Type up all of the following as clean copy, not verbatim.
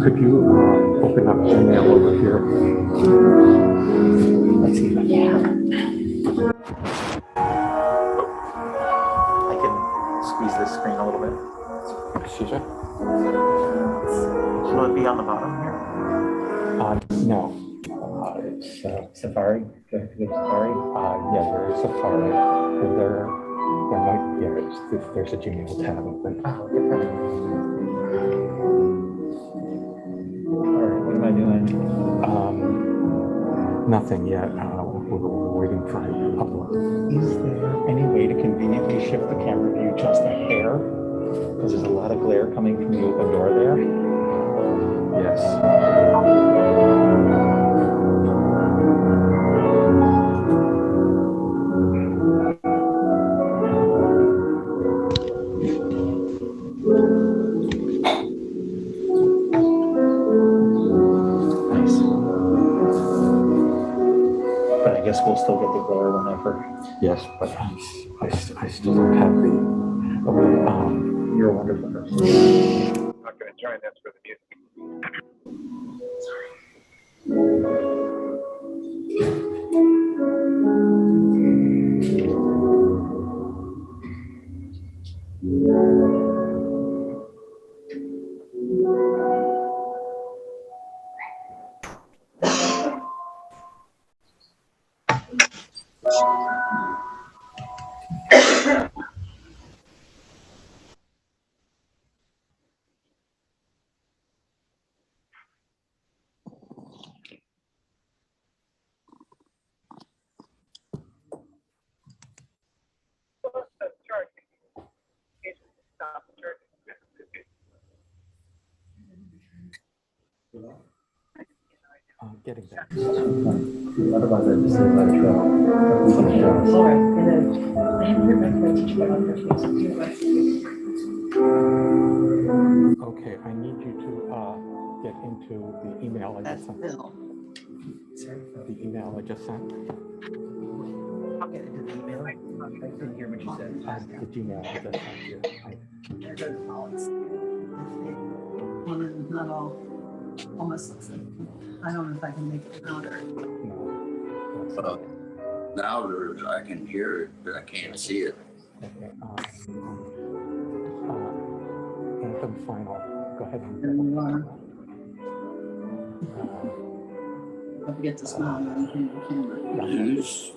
Could you open up Gmail over here? Let's see if I can. I can squeeze this screen a little bit. Excuse me? Will it be on the bottom here? No. It's Safari. Do I have to go to Safari? Yeah, there is Safari. And there might, yeah, there's a Gmail tab open. Oh, look at that. All right, what am I doing? Nothing yet. We're waiting for it to upload. Is there any way to conveniently shift the camera view just a hair? Because there's a lot of glare coming from the open door there. Yes. But I guess we'll still get the glare whenever. Yes, but I still don't have the. You're a wonderful person. I'm not going to join this for the music. Getting there. Otherwise, I just say let it go. All right, and then I haven't heard back from my teacher about her Okay, I need you to get into the email I just sent. Bill. Sorry. The email I just sent. I'll get into the email. I didn't hear what you said. The Gmail I just sent you. There goes Alex. And not all, almost looks like, I don't know if I can make it louder. No. Now I can hear it, but I can't see it. Okay. Anthem final. Go ahead and There you are. Don't forget to smile when you hand the camera. Who's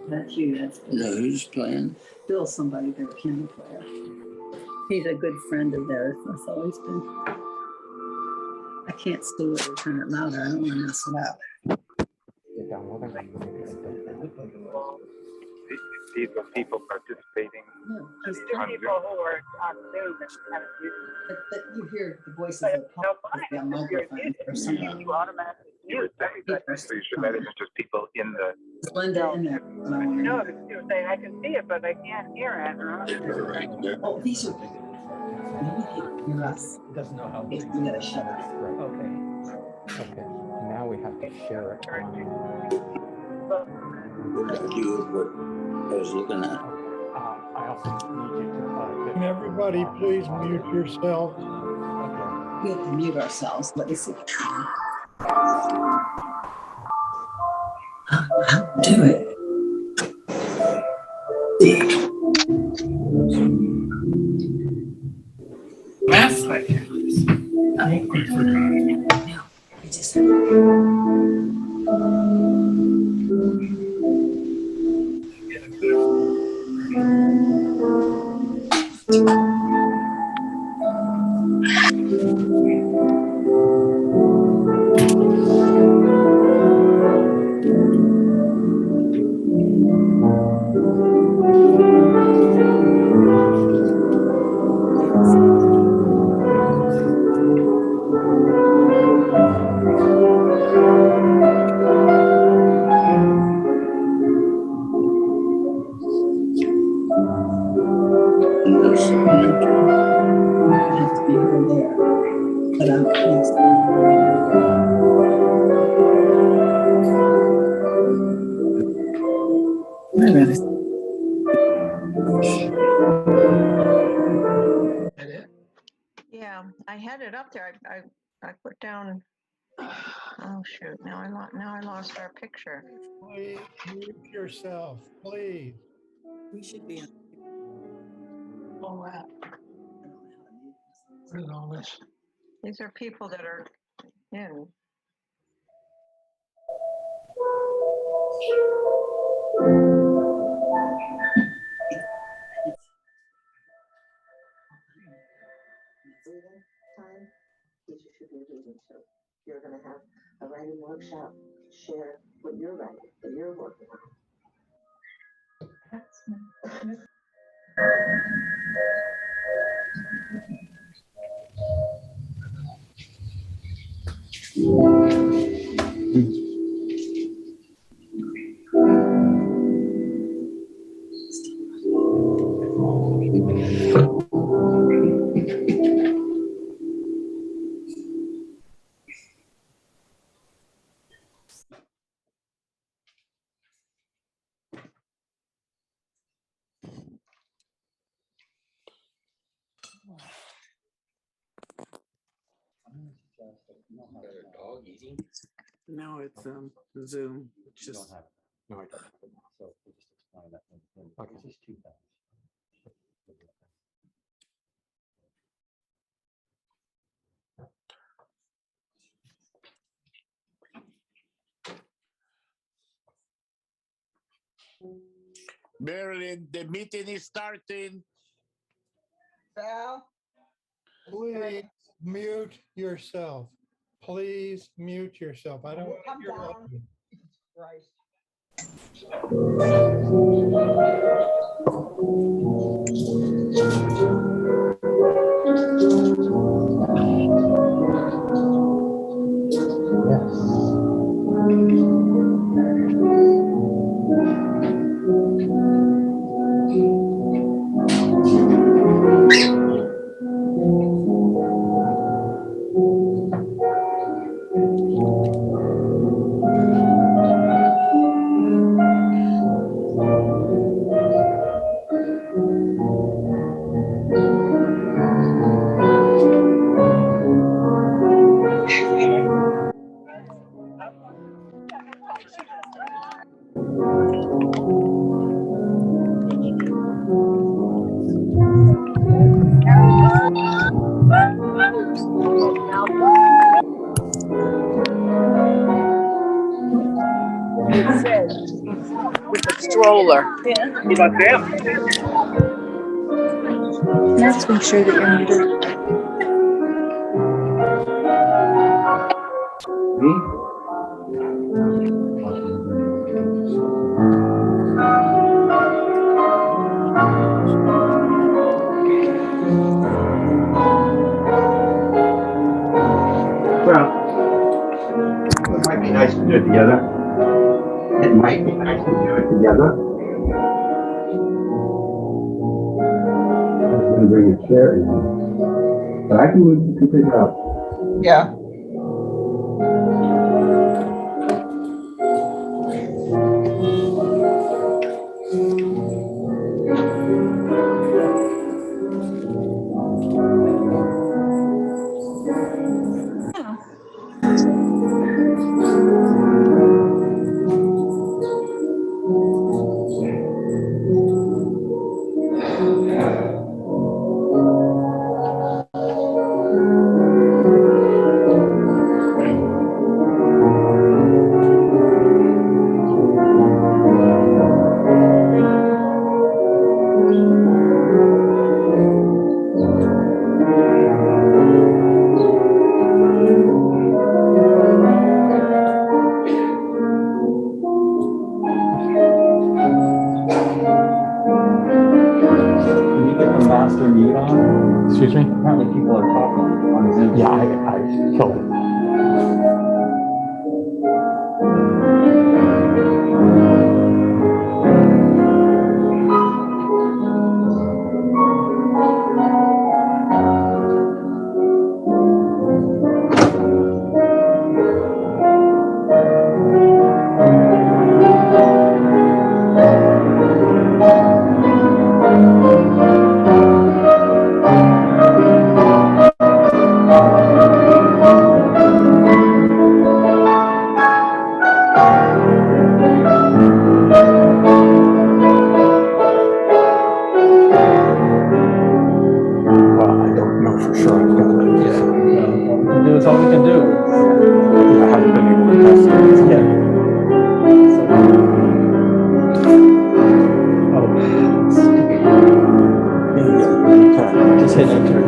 That's you, that's Bill. who's playing? Bill's somebody, their piano player. He's a good friend of theirs, that's always been. I can't see it or turn it louder, I don't want to mess it up. You're downloading. These are people participating. No, he's on People who are on Zoom and kind of but you hear the voices But that no, talk fine. with their microphone or something. You automatically You would think that, so you should that isn't just people in the. Linda in there. No, because you were saying, I can see it, but I can't hear it. Oh, these are. Maybe they hear us. It doesn't know how. We gotta shut up. Okay. Okay. Now we have to share it. I do what I was looking at. I also need you to get. Can everybody please mute yourselves? Okay. We have to mute ourselves. Let me see. Do it. That's what it is. No, we just. but I'm pleased. I'd rather Yeah, I had it up there. I put down. Oh shoot! Now I lost our picture. Please mute yourself, please. we should be on. Oh wow! Look at all this. These are people that are in. Time, teachers should be reading too. You're going to have a writing workshop. Share what you're writing, what you're working on. Dog eating. No, it's Zoom. It's just No, I don't. So we'll just explain that. Okay. It's just two things. Marilyn, the meeting is starting. Val? Please mute yourself. Please mute yourself. I don't want to Come hear down. laughing. Christ. It says with the stroller. Yeah. You like them? Let's make sure that you're muted. Well, it might be nice to do it together. It might be nice to do it together. I was going to bring a chair in, but I can move. You can pick it up. Yeah. Can you get the master mute on? Excuse me? Apparently people are talking on Zoom. Yeah, I killed it. That's all we can do. I haven't been able to test it. Yeah. Oh, stupid. Yeah. Just hit enter.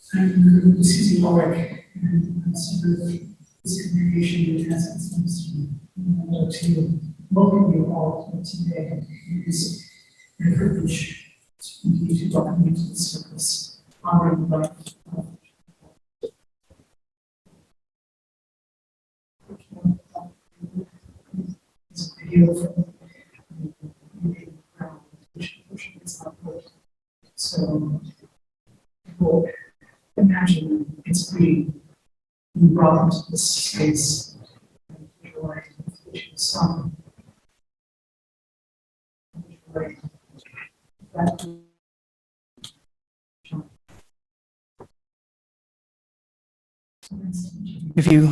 I'm Susie Pawelek, and I'm super of this congregation as it seems to be. I want to welcome you all today. It is a privilege to be to welcome you to the service, honoring the life of this video from which it's not good. So people imagine it's being brought into this space and joy, which is some joy that of you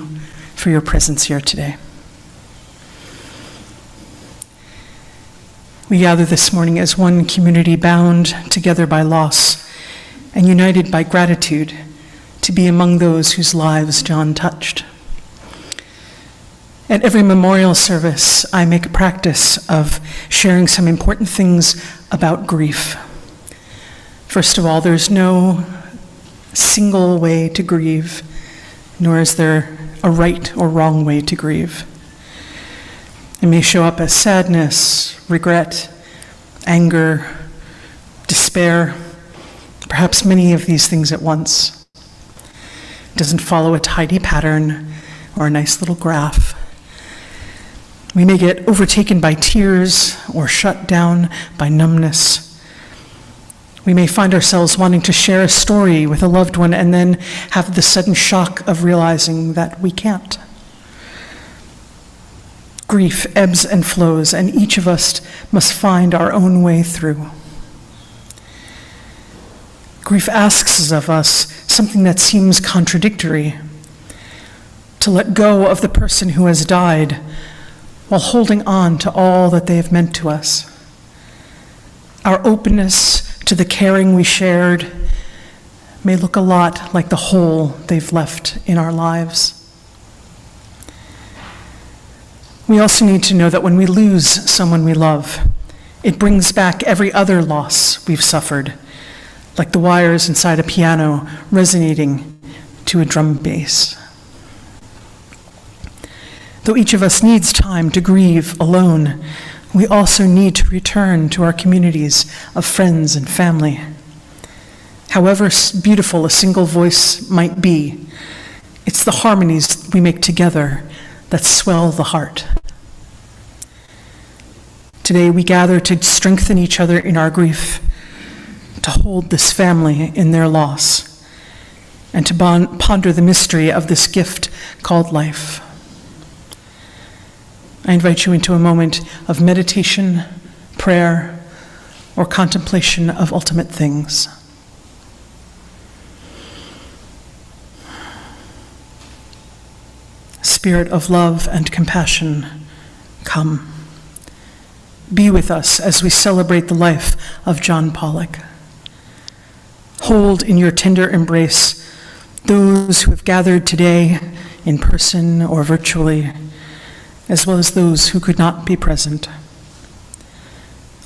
for your presence here today. We gather this morning as one community bound together by loss and united by gratitude to be among those whose lives John touched. At every memorial service, I make a practice of sharing some important things about grief. First of all, there's no single way to grieve, nor is there a right or wrong way to grieve. It may show up as sadness, regret, anger, despair, perhaps many of these things at once. It doesn't follow a tidy pattern or a nice little graph. We may get overtaken by tears or shut down by numbness. We may find ourselves wanting to share a story with a loved one and then have the sudden shock of realizing that we can't. Grief ebbs and flows, and each of us must find our own way through. Grief asks of us something that seems contradictory: to let go of the person who has died while holding on to all that they have meant to us. Our openness to the caring we shared may look a lot like the hole they've left in our lives. We also need to know that when we lose someone we love, it brings back every other loss we've suffered, like the wires inside a piano resonating to a drum bass. Though each of us needs time to grieve alone, we also need to return to our communities of friends and family. However beautiful a single voice might be, it's the harmonies we make together that swell the heart. Today we gather to strengthen each other in our grief, to hold this family in their loss, and to ponder the mystery of this gift called life. I invite you into a moment of meditation, prayer, or contemplation of ultimate things. Spirit of love and compassion, come. Be with us as we celebrate the life of John Pawelek. Hold in your tender embrace those who have gathered today in person or virtually, as well as those who could not be present.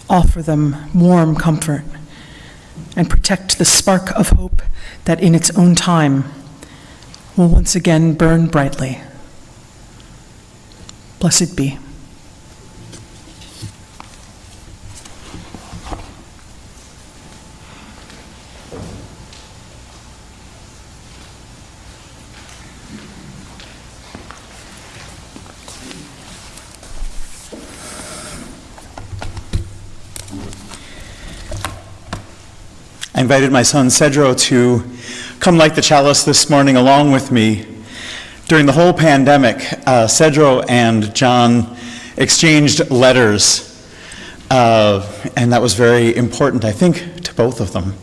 Offer them warm comfort and protect the spark of hope that in its own time will once again burn brightly. Blessed be. I invited my son Cedro to come light the chalice this morning along with me. During the whole pandemic, Cedro and John exchanged letters, and that was very important, I think, to both of them.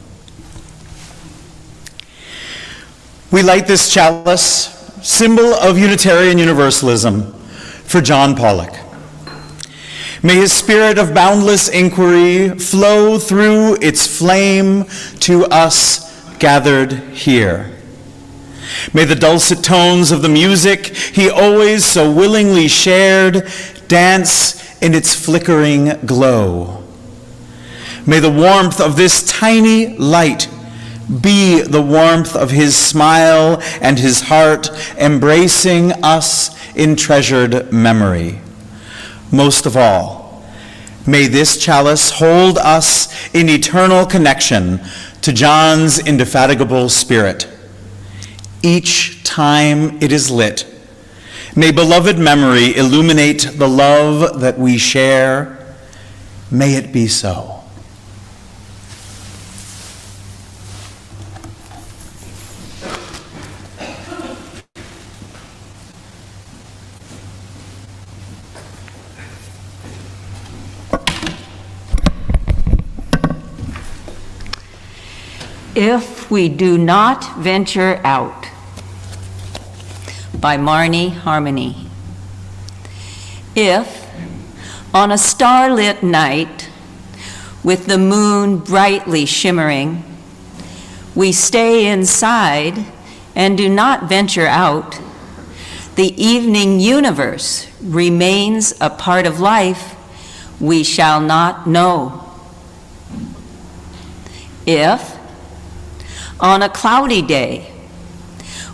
We light this chalice, symbol of Unitarian Universalism, for John Pawelek. May his spirit of boundless inquiry flow through its flame to us gathered here. May the dulcet tones of the music he always so willingly shared dance in its flickering glow. May the warmth of this tiny light Be the warmth of his smile and his heart, embracing us in treasured memory. Most of all, may this chalice hold us in eternal connection to John's indefatigable spirit. Each time it is lit, may beloved memory illuminate the love that we share. May it be so. If We Do Not Venture Out, by Marnie Harmony. If, on a starlit night, with the moon brightly shimmering, we stay inside and do not venture out, the evening universe remains a part of life we shall not know. If, on a cloudy day,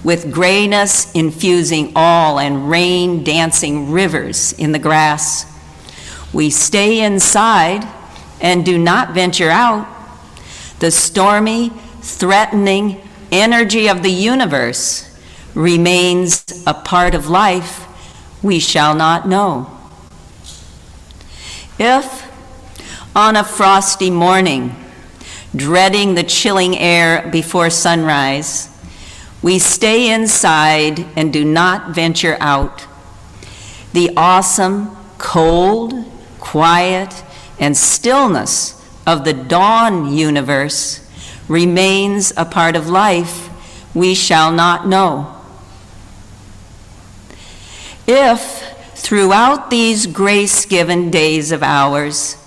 with grayness infusing all and rain dancing rivers in the grass, we stay inside and do not venture out, the stormy, threatening energy of the universe remains a part of life we shall not know. If, on a frosty morning, dreading the chilling air before sunrise, we stay inside and do not venture out, the awesome, cold, quiet, and stillness of the dawn universe remains a part of life we shall not know. If, throughout these grace-given days of ours,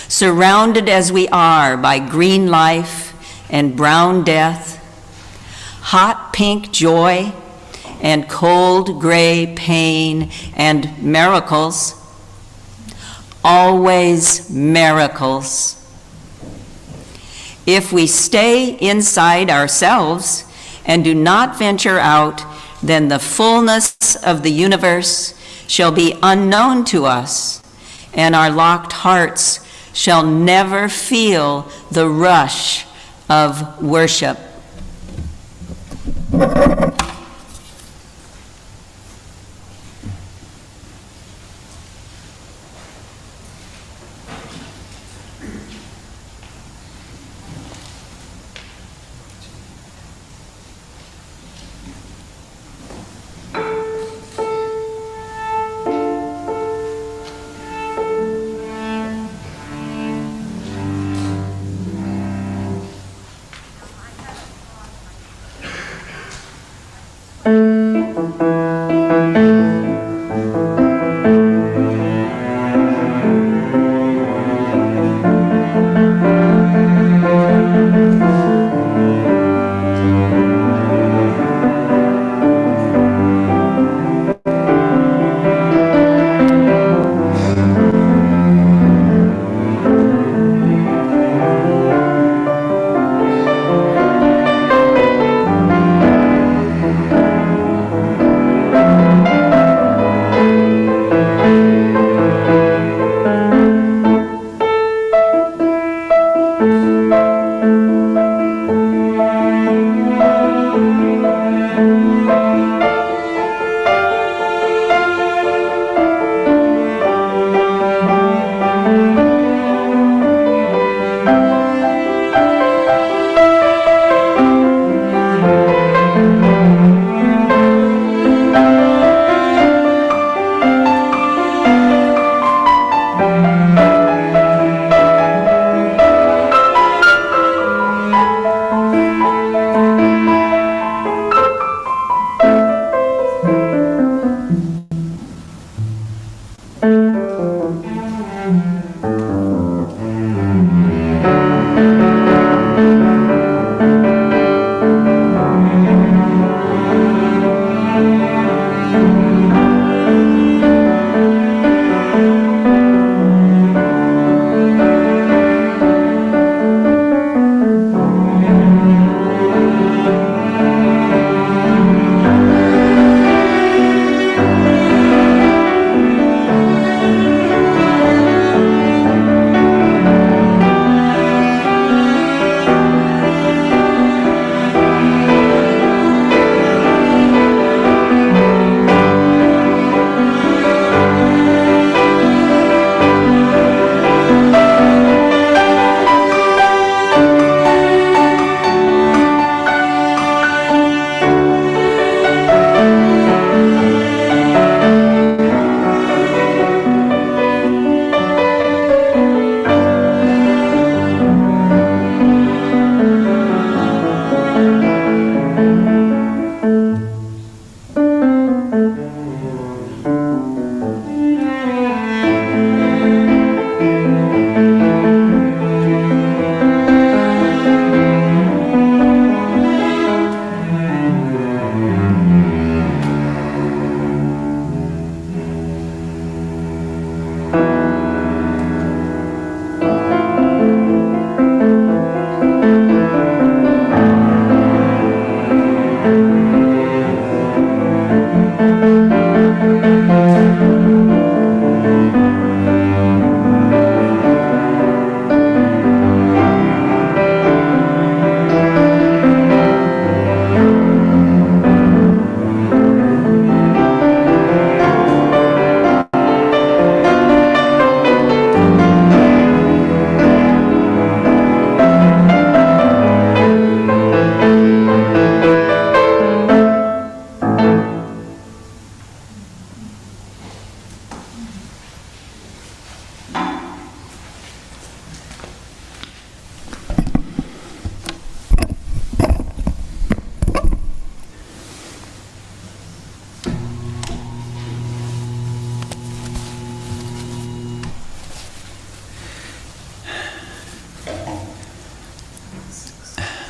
surrounded as we are by green life and brown death, hot pink joy and cold gray pain and miracles, always miracles. If we stay inside ourselves and do not venture out, then the fullness of the universe shall be unknown to us, and our locked hearts shall never feel the rush of worship.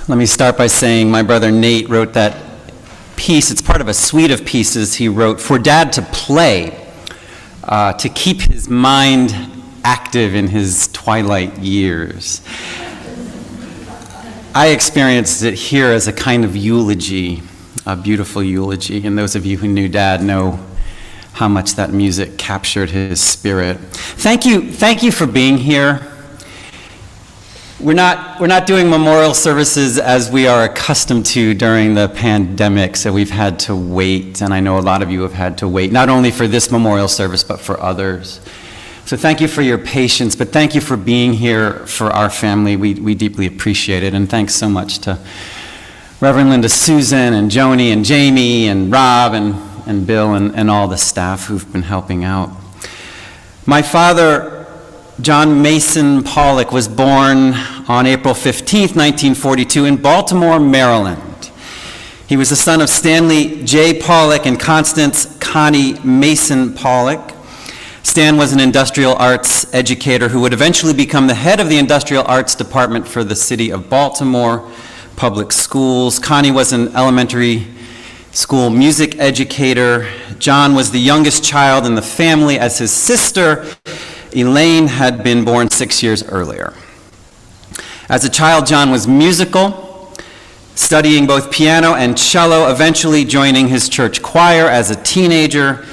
Let me start by saying my brother Nate wrote that piece. It's part of a suite of pieces he wrote for Dad to play, to keep his mind active in his twilight years. I experienced it here as a kind of eulogy, a beautiful eulogy, and those of you who knew Dad know how much that music captured his spirit. Thank you for being here. We're not doing memorial services as we are accustomed to during the pandemic, so we've had to wait, and I know a lot of you have had to wait, not only for this memorial service, but for others. So thank you for your patience, but thank you for being here for our family. We deeply appreciate it, and thanks so much to Reverend Linda Susan and Joni and Jamie and Rob and Bill and all the staff who've been helping out. My father, John Mason Pawelek, was born on April 15th, 1942 in Baltimore, Maryland. He was the son of Stanley J. Pawelek and Constance Connie Mason Pawelek. Stan was an industrial arts educator who would eventually become the head of the industrial arts department for the city of Baltimore Public Schools. Connie was an elementary school music educator. John was the youngest child in the family, as his sister, Elaine, had been born 6 years earlier. As a child, John was musical, studying both piano and cello, eventually joining his church choir as a teenager,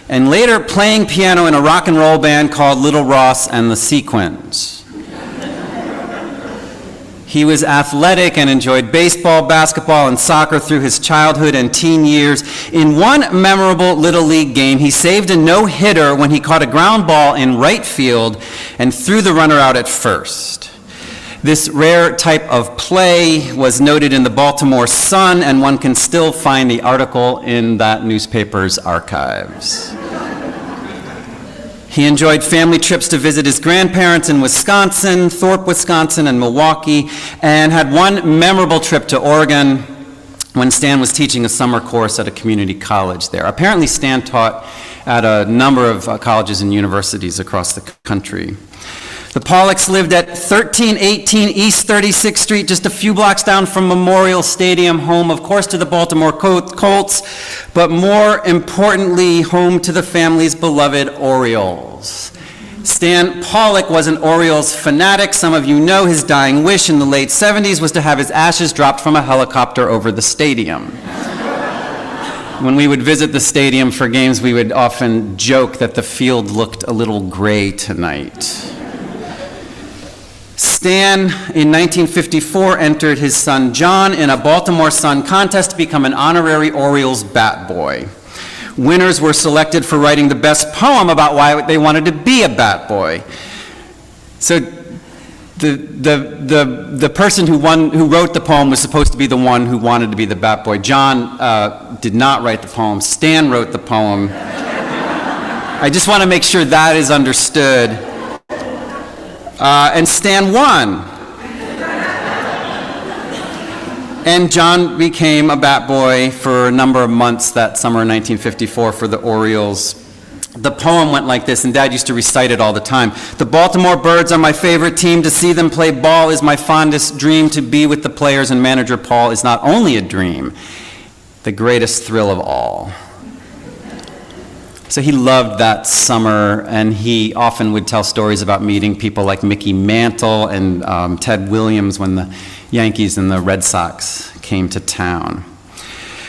and later playing piano in a rock and roll band called Little Ross and the Sequins. He was athletic and enjoyed baseball, basketball, and soccer through his childhood and teen years. In one memorable Little League game, he saved a no-hitter when he caught a ground ball in right field and threw the runner out at first. This rare type of play was noted in the Baltimore Sun, and one can still find the article in that newspaper's archives. He enjoyed family trips to visit his grandparents in Wisconsin, Thorpe, Wisconsin, and Milwaukee, and had one memorable trip to Oregon when Stan was teaching a summer course at a community college there. Apparently, Stan taught at a number of colleges and universities across the country. The Paweleks lived at 1318 East 36th Street, just a few blocks down from Memorial Stadium, home, of course, to the Baltimore Colts, but more importantly, home to the family's beloved Orioles. Stan Pawelek was an Orioles fanatic. Some of you know his dying wish in the late 70s was to have his ashes dropped from a helicopter over the stadium. When we would visit the stadium for games, we would often joke that the field looked a little gray tonight. Stan, in 1954, entered his son John in a Baltimore Sun contest to become an honorary Orioles bat boy. Winners were selected for writing the best poem about why they wanted to be a bat boy. So the person who wrote the poem was supposed to be the one who wanted to be the bat boy. John did not write the poem. Stan wrote the poem. I just want to make sure that is understood. And Stan won. And John became a bat boy for a number of months that summer in 1954 for the Orioles. The poem went like this, and Dad used to recite it all the time. The Baltimore Birds are my favorite team. To see them play ball is my fondest dream. To be with the players and manager Paul is not only a dream, the greatest thrill of all. So he loved that summer, and he often would tell stories about meeting people like Mickey Mantle and Ted Williams when the Yankees and the Red Sox came to town.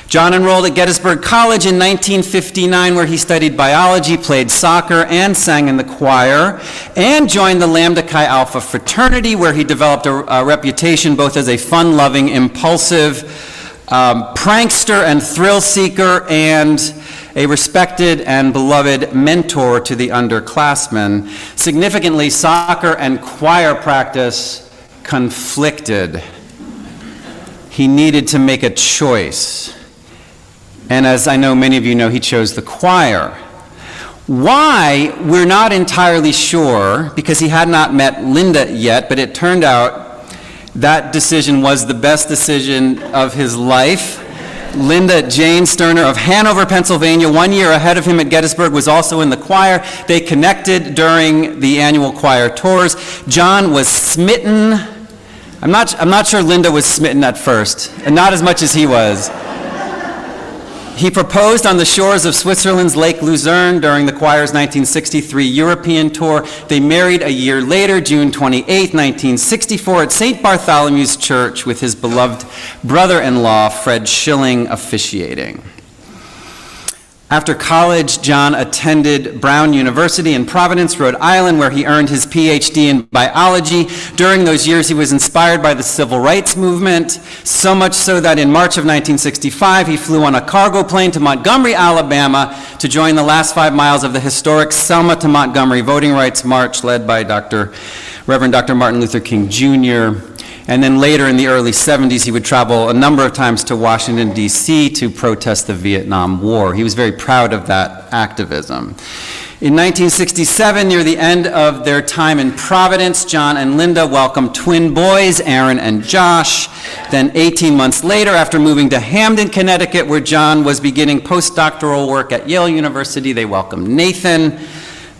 John enrolled at Gettysburg College in 1959, where he studied biology, played soccer, and sang in the choir, and joined the Lambda Chi Alpha fraternity, where he developed a reputation both as a fun-loving, impulsive prankster and thrill seeker, and a respected and beloved mentor to the underclassmen. Significantly, soccer and choir practice conflicted. He needed to make a choice. And as I know many of you know, he chose the choir. Why, we're not entirely sure, because he had not met Linda yet, but it turned out that decision was the best decision of his life. Linda Jane Sterner of Hanover, Pennsylvania, 1 year ahead of him at Gettysburg, was also in the choir. They connected during the annual choir tours. John was smitten I'm not sure Linda was smitten at first, and not as much as he was. He proposed on the shores of Switzerland's Lake Luzerne during the choir's 1963 European tour. They married a year later, June 28, 1964, at St. Bartholomew's Church with his beloved brother-in-law, Fred Schilling, officiating. After college, John attended Brown University in Providence, Rhode Island, where he earned his PhD in biology. During those years, he was inspired by the civil rights movement, so much so that in March of 1965, he flew on a cargo plane to Montgomery, Alabama, to join the last 5 miles of the historic Selma to Montgomery Voting Rights March led by Reverend Dr. Martin Luther King Jr., and then later in the early 70s, he would travel a number of times to Washington, D.C. to protest the Vietnam War. He was very proud of that activism. In 1967, near the end of their time in Providence, John and Linda welcomed twin boys, Aaron and Josh. Then 18 months later, after moving to Hamden, Connecticut, where John was beginning postdoctoral work at Yale University, they welcomed Nathan.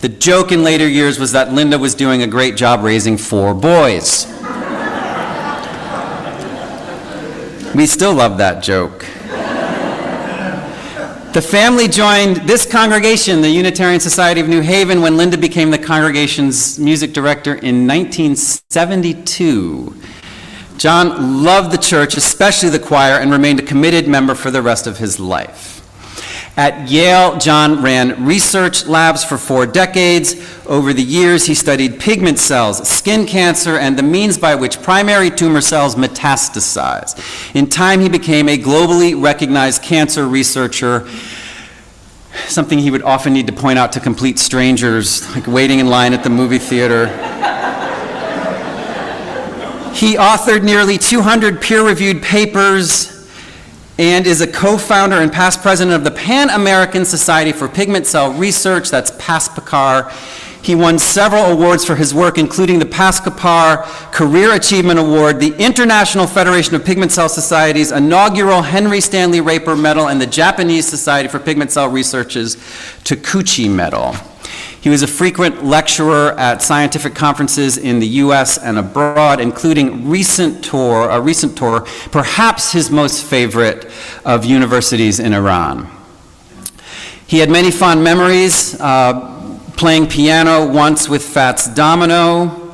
The joke in later years was that Linda was doing a great job raising 4 boys. We still love that joke. The family joined this congregation, the Unitarian Society of New Haven, when Linda became the congregation's music director in 1972. John loved the church, especially the choir, and remained a committed member for the rest of his life. At Yale, John ran research labs for 4 decades. Over the years, he studied pigment cells, skin cancer, and the means by which primary tumor cells metastasize. In time, he became a globally recognized cancer researcher, something he would often need to point out to complete strangers, like waiting in line at the movie theater. He authored nearly 200 peer-reviewed papers and is a co-founder and past president of the Pan-American Society for Pigment Cell Research, that's PASPACAR. He won several awards for his work, including the PASPACAR Career Achievement Award, the International Federation of Pigment Cell Society's inaugural Henry Stanley Raper Medal, and the Japanese Society for Pigment Cell Research's Takuchi Medal. He was a frequent lecturer at scientific conferences in the U.S. and abroad, including a recent tour, perhaps his most favorite, of universities in Iran. He had many fond memories, playing piano once with Fats Domino,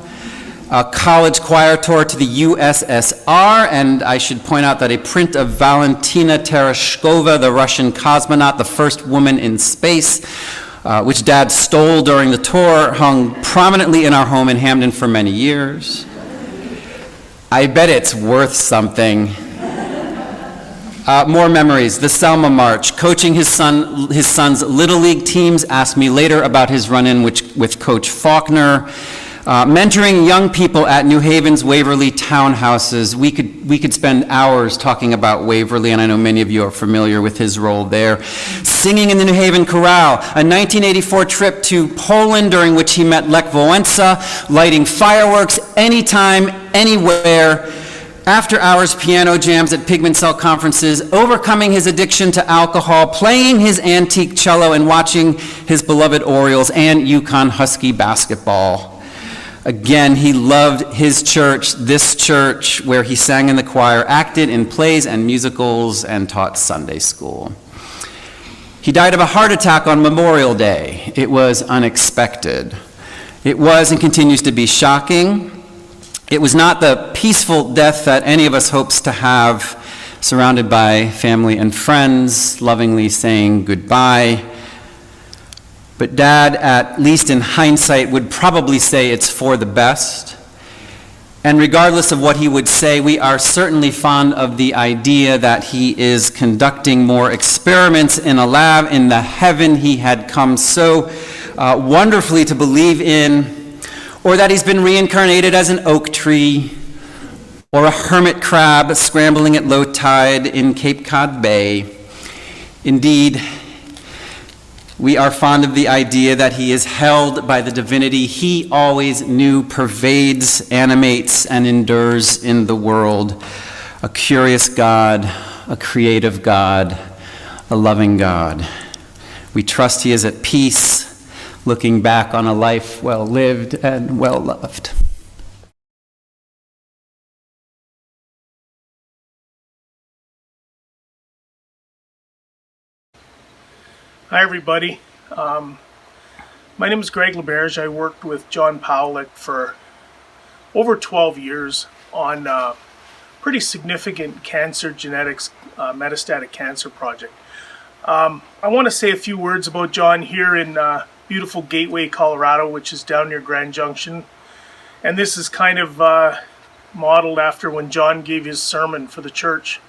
a college choir tour to the USSR, and I should point out that a print of Valentina Tereshkova, the Russian cosmonaut, the first woman in space, which Dad stole during the tour, hung prominently in our home in Hamden for many years. I bet it's worth something. More memories, the Selma March, coaching his son's Little League teams, asked me later about his run-in with Coach Faulkner, mentoring young people at New Haven's Waverly townhouses. We could spend hours talking about Waverly, and I know many of you are familiar with his role there. Singing in the New Haven Chorale, a 1984 trip to Poland during which he met Lech Wałęsa, lighting fireworks anytime, anywhere, after-hours piano jams at pigment cell conferences, overcoming his addiction to alcohol, playing his antique cello, and watching his beloved Orioles and Yukon Husky basketball. Again, he loved his church, this church, where he sang in the choir, acted in plays and musicals, and taught Sunday school. He died of a heart attack on Memorial Day. It was unexpected. It was and continues to be shocking. It was not the peaceful death that any of us hopes to have, surrounded by family and friends, lovingly saying goodbye. But Dad, at least in hindsight, would probably say it's for the best. And regardless of what he would say, we are certainly fond of the idea that he is conducting more experiments in a lab in the heaven he had come so wonderfully to believe in, or that he's been reincarnated as an oak tree, or a hermit crab scrambling at low tide in Cape Cod Bay. Indeed, we are fond of the idea that he is held by the divinity he always knew pervades, animates, and endures in the world. A curious God, a creative God, a loving God. We trust he is at peace, looking back on a life well lived and well loved. Hi, everybody. My name is Greg LaBerge. I worked with John Pawelek for over 12 years on a pretty significant cancer genetics metastatic cancer project. I want to say a few words about John here in beautiful Gateway, Colorado, which is down near Grand Junction. And this is kind of modeled after when John gave his sermon for the church.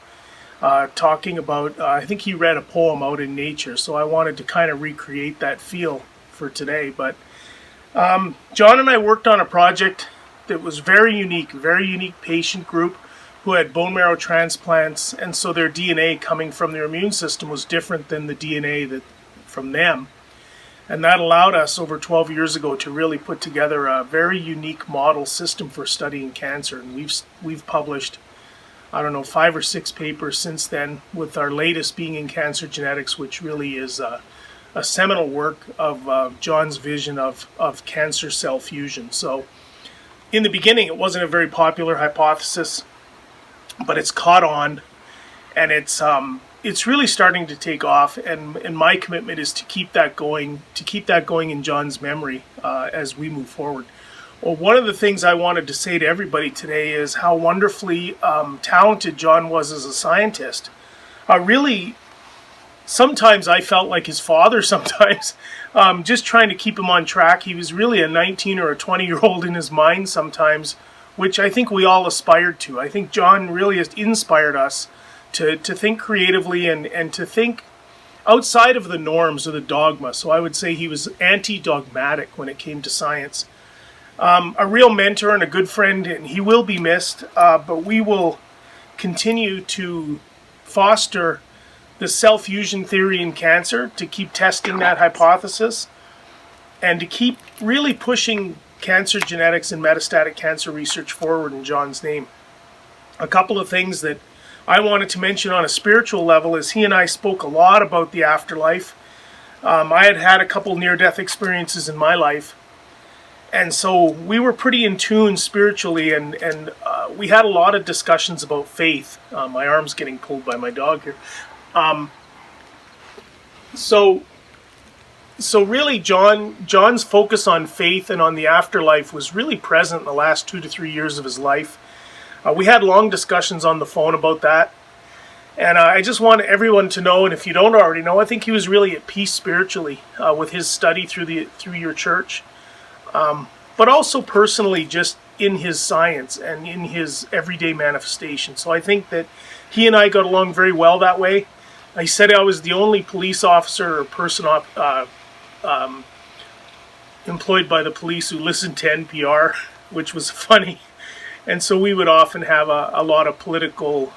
Talking about, I think he read a poem out in nature, so I wanted to kind of recreate that feel for today. But John and I worked on a project that was very unique patient group who had bone marrow transplants, and so their DNA coming from their immune system was different than the DNA from them. And that allowed us over 12 years ago to really put together a very unique model system for studying cancer. And we've published, I don't know, 5 or 6 papers since then, with our latest being in Cancer Genetics, which really is a seminal work of John's vision of cancer cell fusion. So in the beginning, it wasn't a very popular hypothesis, but it's caught on, and it's really starting to take off. And my commitment is to keep that going in John's memory as we move forward. Well, one of the things I wanted to say to everybody today is how wonderfully talented John was as a scientist. Really, sometimes I felt like his father sometimes, just trying to keep him on track. He was really a 19 or a 20-year-old in his mind sometimes, which I think we all aspired to. I think John really has inspired us to think creatively and to think outside of the norms or the dogma. So I would say he was anti-dogmatic when it came to science. A real mentor and a good friend, and he will be missed, but we will continue to foster the cell fusion theory in cancer, to keep testing that hypothesis, and to keep really pushing cancer genetics and metastatic cancer research forward in John's name. A couple of things that I wanted to mention on a spiritual level is he and I spoke a lot about the afterlife. I had a couple near-death experiences in my life, and so we were pretty in tune spiritually, and we had a lot of discussions about faith. My arm's getting pulled by my dog here. So really John's focus on faith and on the afterlife was really present in the last 2 to 3 years of his life. We had long discussions on the phone about that. And I just want everyone to know, and if you don't already know, I think he was really at peace spiritually with his study through your church. But also personally, just in his science and in his everyday manifestation. So I think that he and I got along very well that way. I said I was the only police officer or person employed by the police who listened to NPR, which was funny. And so we would often have a lot of political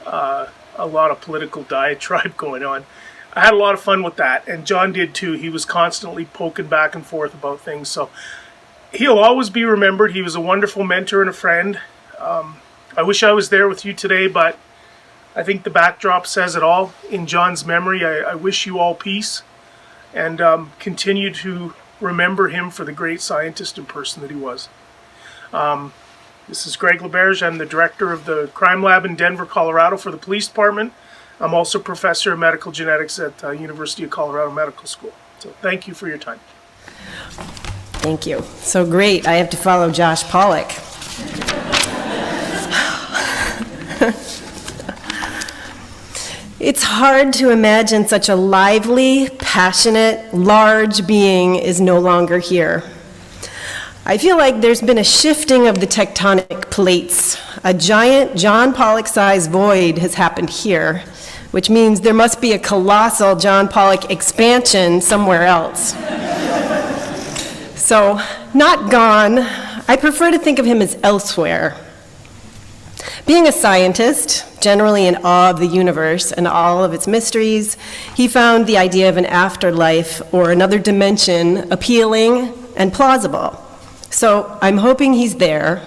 diatribe going on. I had a lot of fun with that, and John did too. He was constantly poking back and forth about things. So he'll always be remembered. He was a wonderful mentor and a friend. I wish I was there with you today, but I think the backdrop says it all. In John's memory, I wish you all peace, and continue to remember him for the great scientist and person that he was. This is Greg LaBerge. I'm the director of the crime lab in Denver, Colorado for the police department. I'm also professor of medical genetics at University of Colorado Medical School. So thank you for your time. Thank you. So great. I have to follow Josh Pawelek. It's hard to imagine such a lively, passionate, large being is no longer here. I feel like there's been a shifting of the tectonic plates. A giant John Pawelek-sized void has happened here, which means there must be a colossal John Pawelek expansion somewhere else. So, not gone. I prefer to think of him as elsewhere. Being a scientist, generally in awe of the universe and all of its mysteries, he found the idea of an afterlife or another dimension appealing and plausible. So I'm hoping he's there.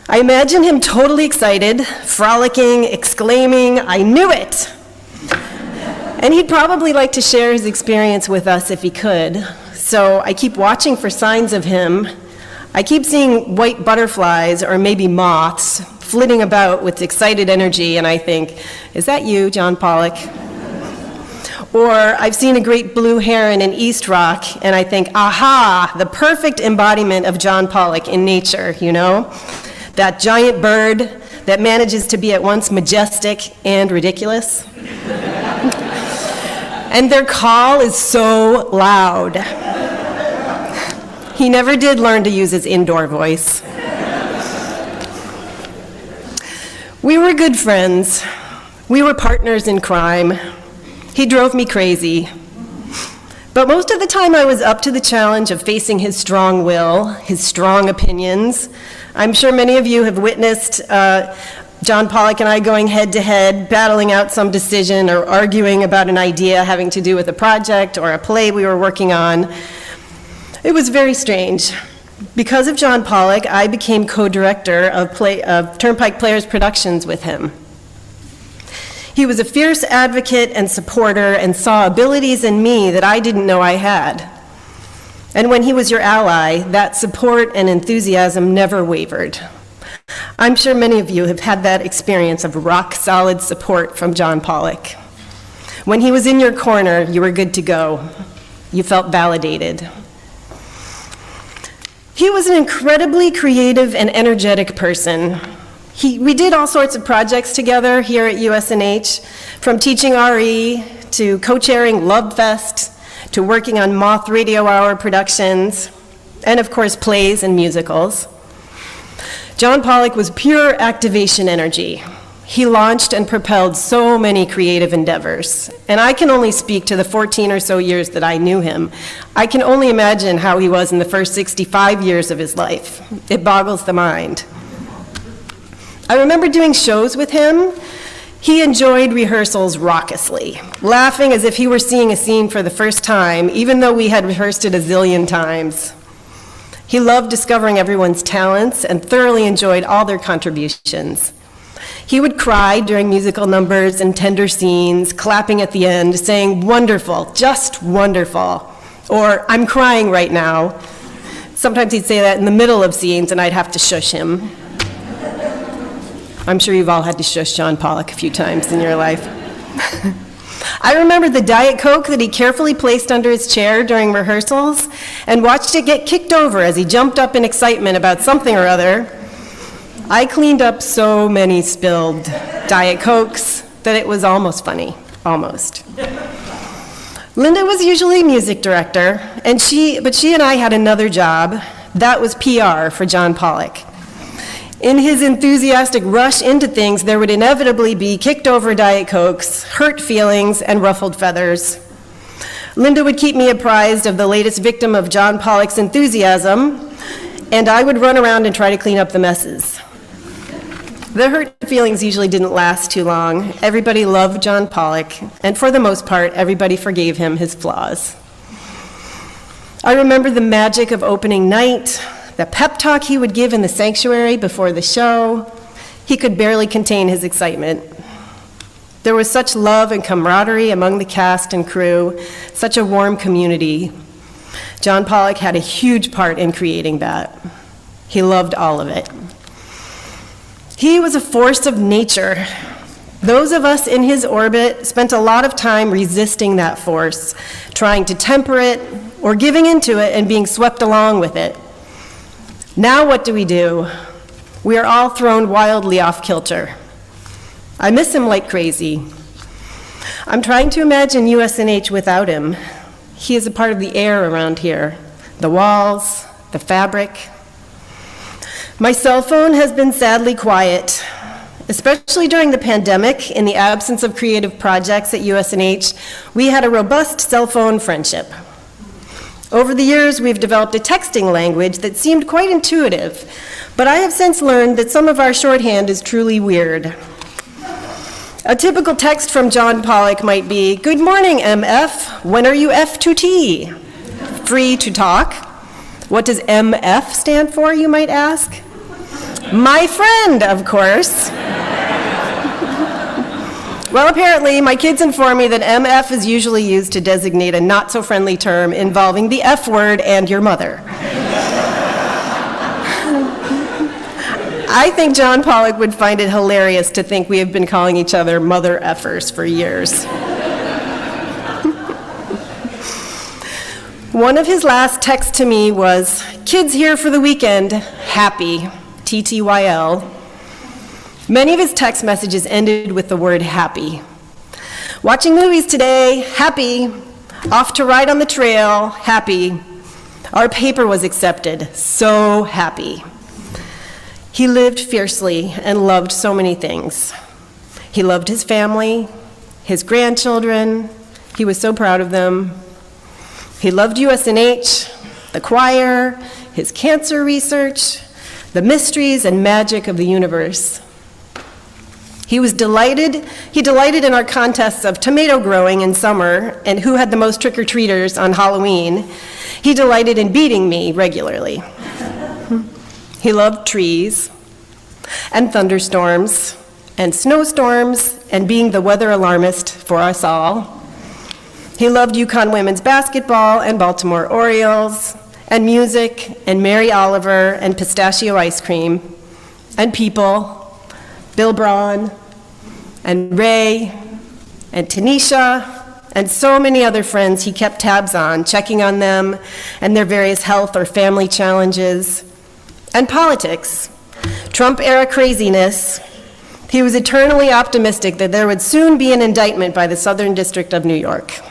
I imagine him totally excited, frolicking, exclaiming, "I knew it!" And he'd probably like to share his experience with us if he could. So I keep watching for signs of him. I keep seeing white butterflies, or maybe moths, flitting about with excited energy, and I think, is that you, John Pawelek? Or I've seen a great blue heron in East Rock, and I think, aha, the perfect embodiment of John Pawelek in nature, you know? That giant bird that manages to be at once majestic and ridiculous. And their call is so loud. He never did learn to use his indoor voice. We were good friends. We were partners in crime. He drove me crazy. But most of the time I was up to the challenge of facing his strong will, his strong opinions. I'm sure many of you have witnessed John Pawelek and I going head to head, battling out some decision or arguing about an idea having to do with a project or a play we were working on. It was very strange. Because of John Pawelek, I became co-director of Turnpike Players Productions with him. He was a fierce advocate and supporter and saw abilities in me that I didn't know I had. And when he was your ally, that support and enthusiasm never wavered. I'm sure many of you have had that experience of rock-solid support from John Pawelek. When he was in your corner, you were good to go. You felt validated. He was an incredibly creative and energetic person. We did all sorts of projects together here at USNH, from teaching RE to co-chairing Love Fest to working on Moth Radio Hour productions, and of course plays and musicals. John Pawelek was pure activation energy. He launched and propelled so many creative endeavors, and I can only speak to the 14 or so years that I knew him. I can only imagine how he was in the first 65 years of his life. It boggles the mind. I remember doing shows with him. He enjoyed rehearsals raucously, laughing as if he were seeing a scene for the first time, even though we had rehearsed it a zillion times. He loved discovering everyone's talents and thoroughly enjoyed all their contributions. He would cry during musical numbers and tender scenes, clapping at the end, saying, "Wonderful, just wonderful," or "I'm crying right now." Sometimes he'd say that in the middle of scenes and I'd have to shush him. I'm sure you've all had to shush John Pawelek a few times in your life. I remember the Diet Coke that he carefully placed under his chair during rehearsals and watched it get kicked over as he jumped up in excitement about something or other. I cleaned up so many spilled Diet Cokes that it was almost funny, almost. Linda was usually music director, but she and I had another job. That was PR for John Pawelek. In his enthusiastic rush into things, there would inevitably be kicked over Diet Cokes, hurt feelings, and ruffled feathers. Linda would keep me apprised of the latest victim of John Pawelek's enthusiasm, and I would run around and try to clean up the messes. The hurt feelings usually didn't last too long. Everybody loved John Pawelek, and for the most part, everybody forgave him his flaws. I remember the magic of opening night, the pep talk he would give in the sanctuary before the show. He could barely contain his excitement. There was such love and camaraderie among the cast and crew, such a warm community. John Pawelek had a huge part in creating that. He loved all of it. He was a force of nature. Those of us in his orbit spent a lot of time resisting that force, trying to temper it or giving into it and being swept along with it. Now what do? We are all thrown wildly off kilter. I miss him like crazy. I'm trying to imagine USNH without him. He is a part of the air around here, the walls, the fabric. My cell phone has been sadly quiet, especially during the pandemic. In the absence of creative projects at USNH, we had a robust cell phone friendship. Over the years, we've developed a texting language that seemed quite intuitive, but I have since learned that some of our shorthand is truly weird. A typical text from John Pawelek might be, "Good morning, MF. When are you F2T? Free to talk." What does MF stand for, you might ask? My friend, of course. Well, apparently, my kids inform me that MF is usually used to designate a not-so-friendly term involving the F word and your mother. I think John Pawelek would find it hilarious to think we have been calling each other mother effers for years. One of his last texts to me was, "Kids here for the weekend, happy, TTYL." Many of his text messages ended with the word happy. Watching movies today, happy. Off to ride on the trail, happy. Our paper was accepted, so happy. He lived fiercely and loved so many things. He loved his family, his grandchildren. He was so proud of them. He loved USNH, the choir, his cancer research, the mysteries and magic of the universe. He delighted in our contests of tomato growing in summer and who had the most trick-or-treaters on Halloween. He delighted in beating me regularly. He loved trees and thunderstorms and snowstorms and being the weather alarmist for us all. He loved UConn women's basketball and Baltimore Orioles and music and Mary Oliver and pistachio ice cream and people, Bill Braun and Ray and Tanisha and so many other friends he kept tabs on, checking on them and their various health or family challenges. And politics, Trump-era craziness. He was eternally optimistic that there would soon be an indictment by the Southern District of New York.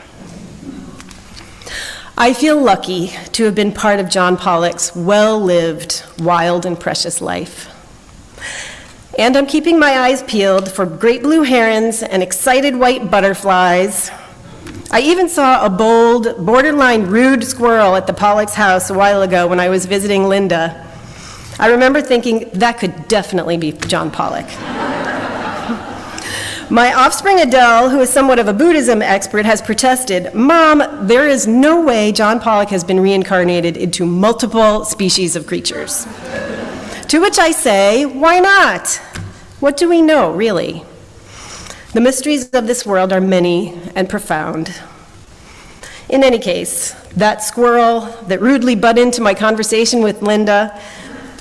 I feel lucky to have been part of John Pawelek's well-lived, wild, and precious life. And I'm keeping my eyes peeled for great blue herons and excited white butterflies. I even saw a bold, borderline rude squirrel at the Pawelek's house a while ago when I was visiting Linda. I remember thinking, that could definitely be John Pawelek. My offspring Adele, who is somewhat of a Buddhism expert, has protested, "Mom, there is no way John Pawelek has been reincarnated into multiple species of creatures." To which I say, why not? What do we know, really? The mysteries of this world are many and profound. In any case, that squirrel that rudely butted into my conversation with Linda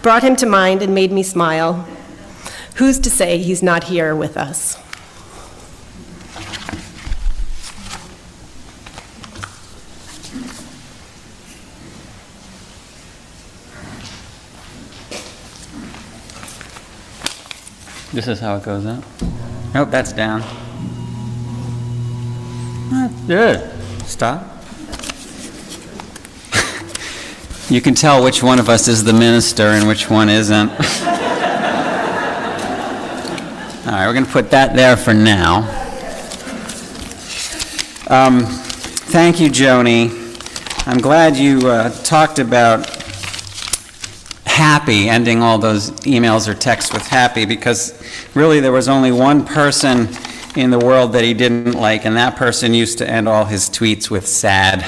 brought him to mind and made me smile. Who's to say he's not here with us? This is how it goes up. Nope, that's down. Good. Stop. You can tell which one of us is the minister and which one isn't. All right, we're going to put that there for now. Thank you, Joni. I'm glad you talked about happy, ending all those emails or texts with happy, because really there was only one person in the world that he didn't like, and that person used to end all his tweets with sad.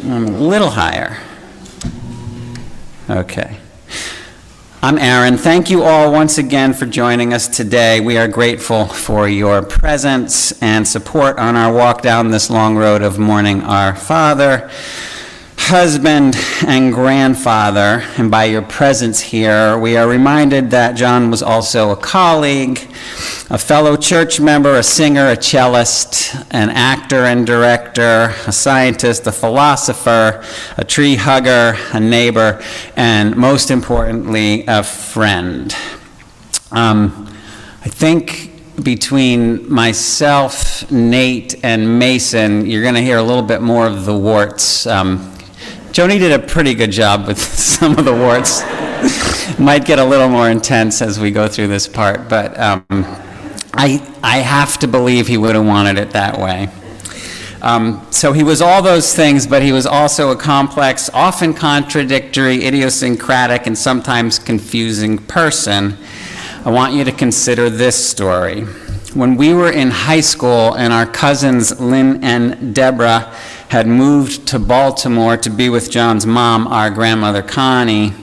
A little higher. Okay. I'm Aaron. Thank you all once again for joining us today. We are grateful for your presence and support on our walk down this long road of mourning our father, husband, and grandfather. And by your presence here, we are reminded that John was also a colleague, a fellow church member, a singer, a cellist, an actor and director, a scientist, a philosopher, a tree hugger, a neighbor, and most importantly, a friend. I think between myself, Nate, and Mason, you're going to hear a little bit more of the warts. Joni did a pretty good job with some of the warts. Might get a little more intense as we go through this part, but I have to believe he would have wanted it that way. So he was all those things, but he was also a complex, often contradictory, idiosyncratic, and sometimes confusing person. I want you to consider this story. When we were in high school and our cousins Lynn and Deborah had moved to Baltimore to be with John's mom, our grandmother Connie,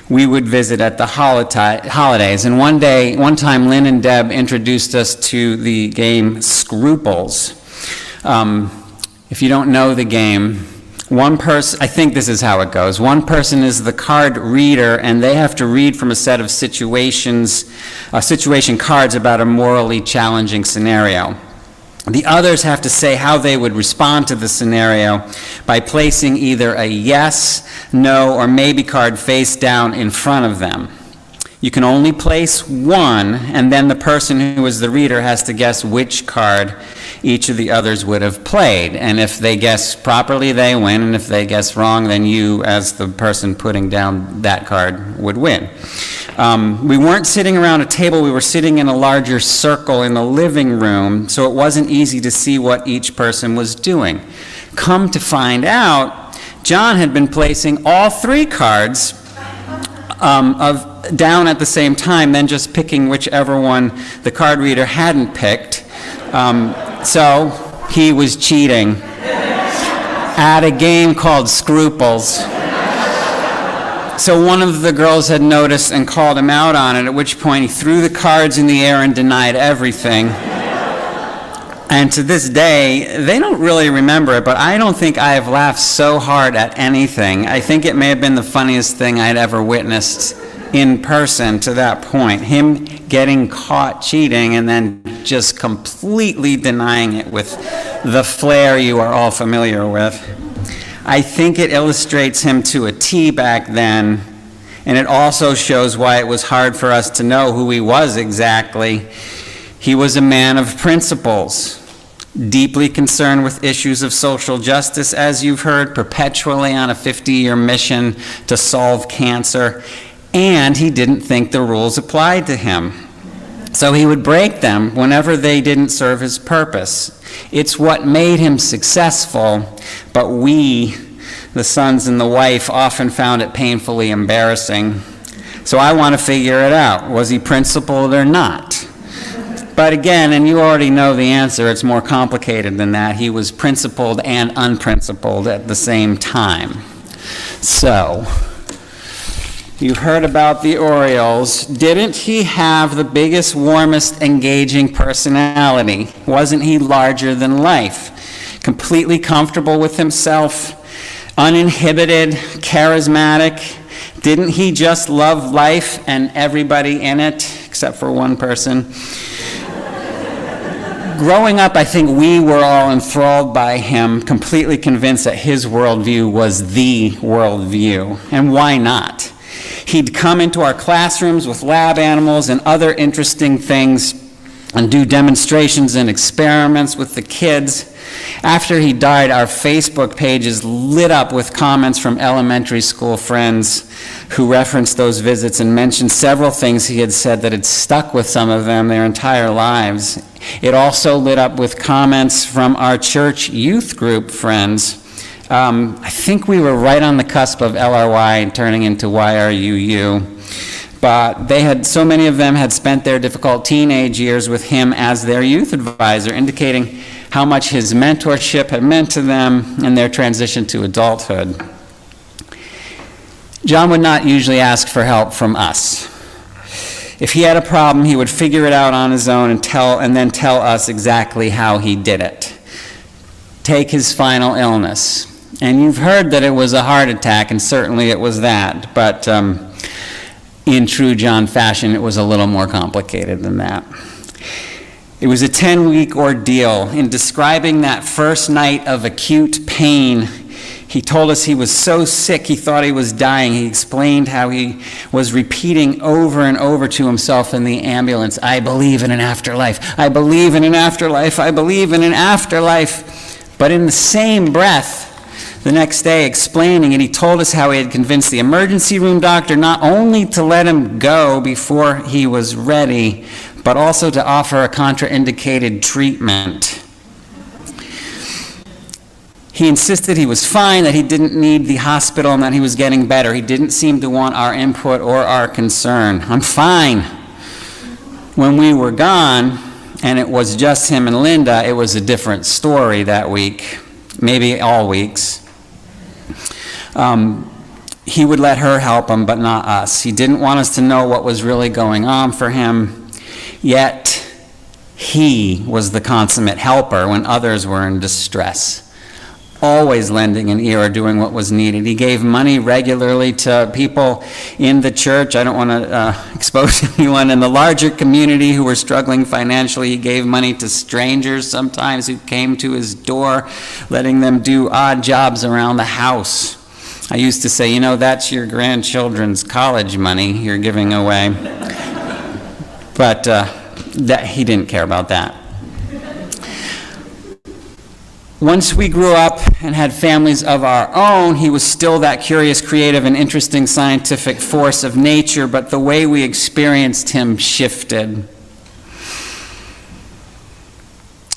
we would visit at the holidays. And one time Lynn and Deb introduced us to the game Scruples. If you don't know the game, one person, I think this is how it goes. One person is the card reader, and they have to read from a set of situation cards about a morally challenging scenario. The others have to say how they would respond to the scenario by placing either a yes, no, or maybe card face down in front of them. You can only place one, and then the person who is the reader has to guess which card each of the others would have played. And if they guess properly, they win, and if they guess wrong, then you, as the person putting down that card, would win. We weren't sitting around a table, we were sitting in a larger circle in the living room, so it wasn't easy to see what each person was doing. Come to find out, John had been placing all three cards down at the same time, then just picking whichever one the card reader hadn't picked. So he was cheating at a game called Scruples. So one of the girls had noticed and called him out on it, at which point he threw the cards in the air and denied everything. And to this day, they don't really remember it, but I don't think I have laughed so hard at anything. I think it may have been the funniest thing I'd ever witnessed in person to that point. Him getting caught cheating and then just completely denying it with the flair you are all familiar with. I think it illustrates him to a T back then, and it also shows why it was hard for us to know who he was exactly. He was a man of principles, deeply concerned with issues of social justice, as you've heard, perpetually on a 50-year mission to solve cancer, and he didn't think the rules applied to him. So he would break them whenever they didn't serve his purpose. It's what made him successful, but we, the sons and the wife, often found it painfully embarrassing. So I want to figure it out. Was he principled or not? But again, and you already know the answer, it's more complicated than that. He was principled and unprincipled at the same time. So, you've heard about the Orioles. Didn't he have the biggest, warmest, engaging personality? Wasn't he larger than life? Completely comfortable with himself, uninhibited, charismatic. Didn't he just love life and everybody in it, except for one person? Growing up, I think we were all enthralled by him, completely convinced that his worldview was the worldview. And why not? He'd come into our classrooms with lab animals and other interesting things and do demonstrations and experiments with the kids. After he died, our Facebook pages lit up with comments from elementary school friends who referenced those visits and mentioned several things he had said that had stuck with some of them their entire lives. It also lit up with comments from our church youth group friends. I think we were right on the cusp of LRY turning into YRUU. But they had, so many of them had spent their difficult teenage years with him as their youth advisor, indicating how much his mentorship had meant to them in their transition to adulthood. John would not usually ask for help from us. If he had a problem, he would figure it out on his own and then tell us exactly how he did it. Take his final illness. And you've heard that it was a heart attack, and certainly it was that, but in true John fashion, it was a little more complicated than that. It was a 10-week ordeal. In describing that first night of acute pain, he told us he was so sick he thought he was dying. He explained how he was repeating over and over to himself in the ambulance, "I believe in an afterlife. I believe in an afterlife. I believe in an afterlife." But in the same breath, the next day, explaining it, he told us how he had convinced the emergency room doctor not only to let him go before he was ready, but also to offer a contraindicated treatment. He insisted he was fine, that he didn't need the hospital, and that he was getting better. He didn't seem to want our input or our concern. "I'm fine." When we were gone, and it was just him and Linda, it was a different story that week, maybe all weeks. He would let her help him, but not us. He didn't want us to know what was really going on for him, yet he was the consummate helper when others were in distress. always lending an ear or doing what was needed. He gave money regularly to people in the church. I don't want to expose anyone in the larger community who were struggling financially. He gave money to strangers sometimes who came to his door, letting them do odd jobs around the house. I used to say, you know, that's your grandchildren's college money you're giving away. But that he didn't care about that. Once we grew up and had families of our own, he was still that curious, creative, and interesting scientific force of nature, but the way we experienced him shifted.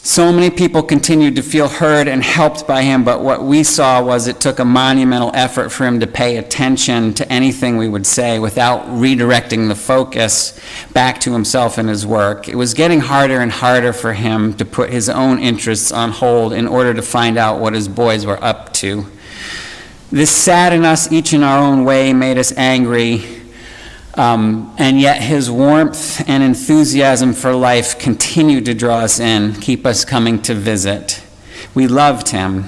So many people continued to feel heard and helped by him, but what we saw was it took a monumental effort for him to pay attention to anything we would say without redirecting the focus back to himself and his work. It was getting harder and harder for him to put his own interests on hold in order to find out what his boys were up to. This saddened us each in our own way, made us angry. And yet his warmth and enthusiasm for life continued to draw us in, keep us coming to visit. We loved him.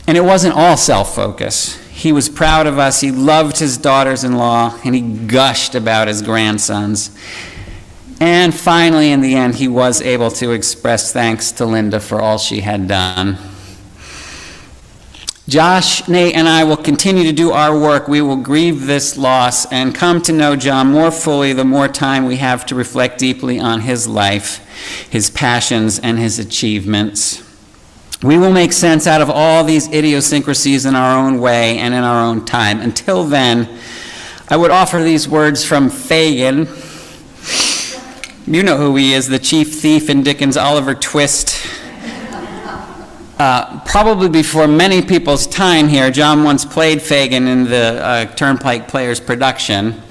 And it wasn't all self-focus. He was proud of us, he loved his daughters-in-law, and he gushed about his grandsons. And finally, in the end, he was able to express thanks to Linda for all she had done. Josh, Nate, and I will continue to do our work. We will grieve this loss and come to know John more fully the more time we have to reflect deeply on his life, his passions, and his achievements. We will make sense out of all these idiosyncrasies in our own way and in our own time. Until then, I would offer these words from Fagin. You know who he is, the chief thief in Dickens' Oliver Twist. Probably before many people's time here, John once played Fagin in the Turnpike Players production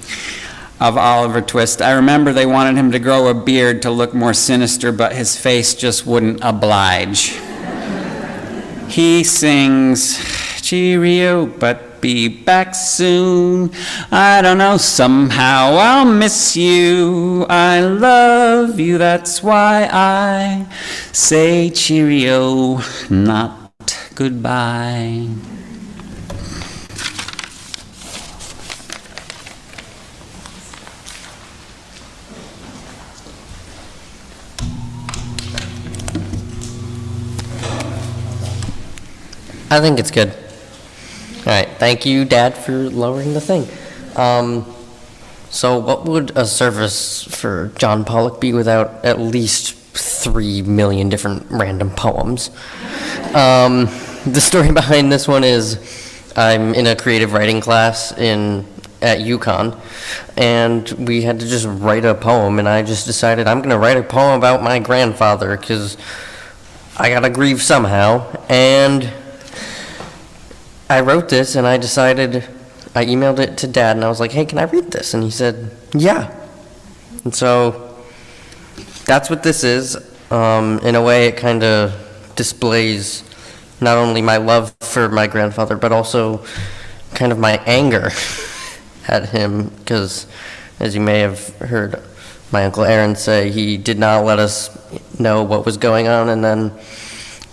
of Oliver Twist. I remember they wanted him to grow a beard to look more sinister, but his face just wouldn't oblige. He sings, "Cheerio, but be back soon. I don't know, somehow I'll miss you. I love you, that's why I say cheerio, not goodbye." I think it's good. All right, thank you, Dad, for lowering the thing. So what would a service for John Pawelek be without at least 3 million different random poems? The story behind this one is I'm in a creative writing class at UConn, and we had to just write a poem, and I just decided I'm going to write a poem about my grandfather because I got to grieve somehow, and I wrote this, and I emailed it to Dad, and I was like, hey, can I read this? And he said, yeah. And so that's what this is. In a way, it kind of displays not only my love for my grandfather, but also kind of my anger at him, because as you may have heard my Uncle Aaron say, he did not let us know what was going on, and then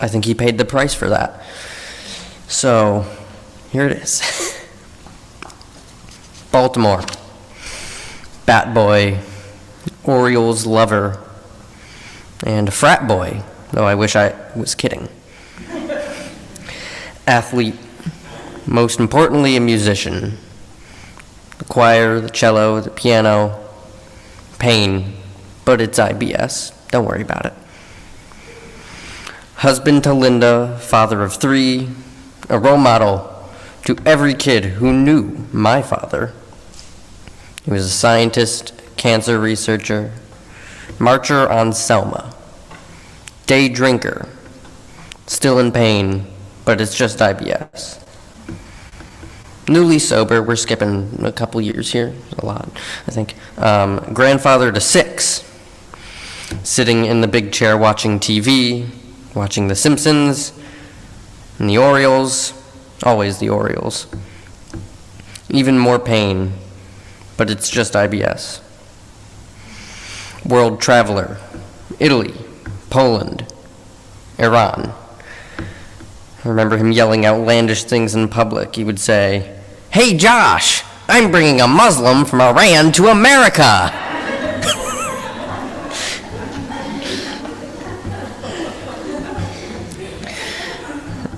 I think he paid the price for that. So here it is. Baltimore, bat boy, Orioles lover, and a frat boy, though I wish I was kidding. Athlete, most importantly a musician. The choir, the cello, the piano, pain, but it's IBS, don't worry about it. Husband to Linda, father of 3, a role model to every kid who knew my father. He was a scientist, cancer researcher, marcher on Selma, day drinker, still in pain, but it's just IBS. Newly sober, we're skipping a couple years here, a lot, I think. Grandfather to 6, sitting in the big chair watching TV, watching The Simpsons, and the Orioles, always the Orioles. Even more pain, but it's just IBS. World traveler, Italy, Poland, Iran. I remember him yelling outlandish things in public. He would say, "Hey Josh, I'm bringing a Muslim from Iran to America."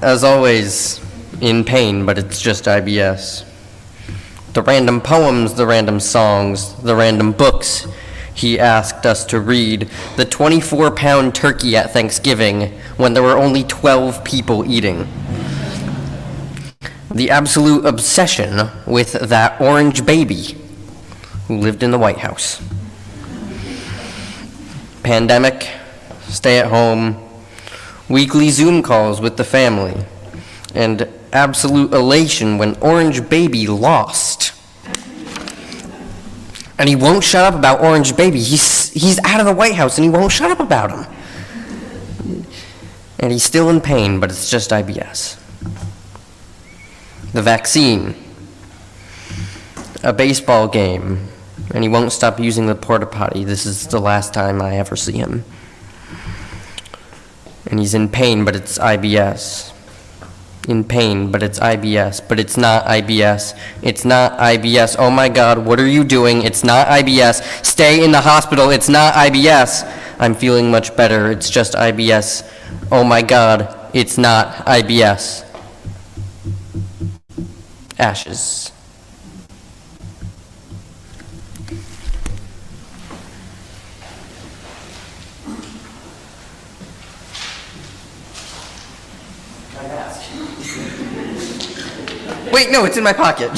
As always, in pain, but it's just IBS. The random poems, the random songs, the random books he asked us to read, the 24-pound turkey at Thanksgiving when there were only 12 people eating. The absolute obsession with that orange baby who lived in the White House. Pandemic, stay at home, weekly Zoom calls with the family, and absolute elation when Orange Baby lost. And he won't shut up about Orange Baby. He's out of the White House and he won't shut up about him. And he's still in pain, but it's just IBS. The vaccine. A baseball game. And he won't stop using the porta potty. This is the last time I ever see him. And he's in pain, but it's IBS. In pain, but it's IBS. But it's not IBS. It's not IBS. Oh my God, what are you doing? It's not IBS. Stay in the hospital. It's not IBS. I'm feeling much better. It's just IBS. Oh my God, it's not IBS. Ashes. Wait, no, it's in my pocket.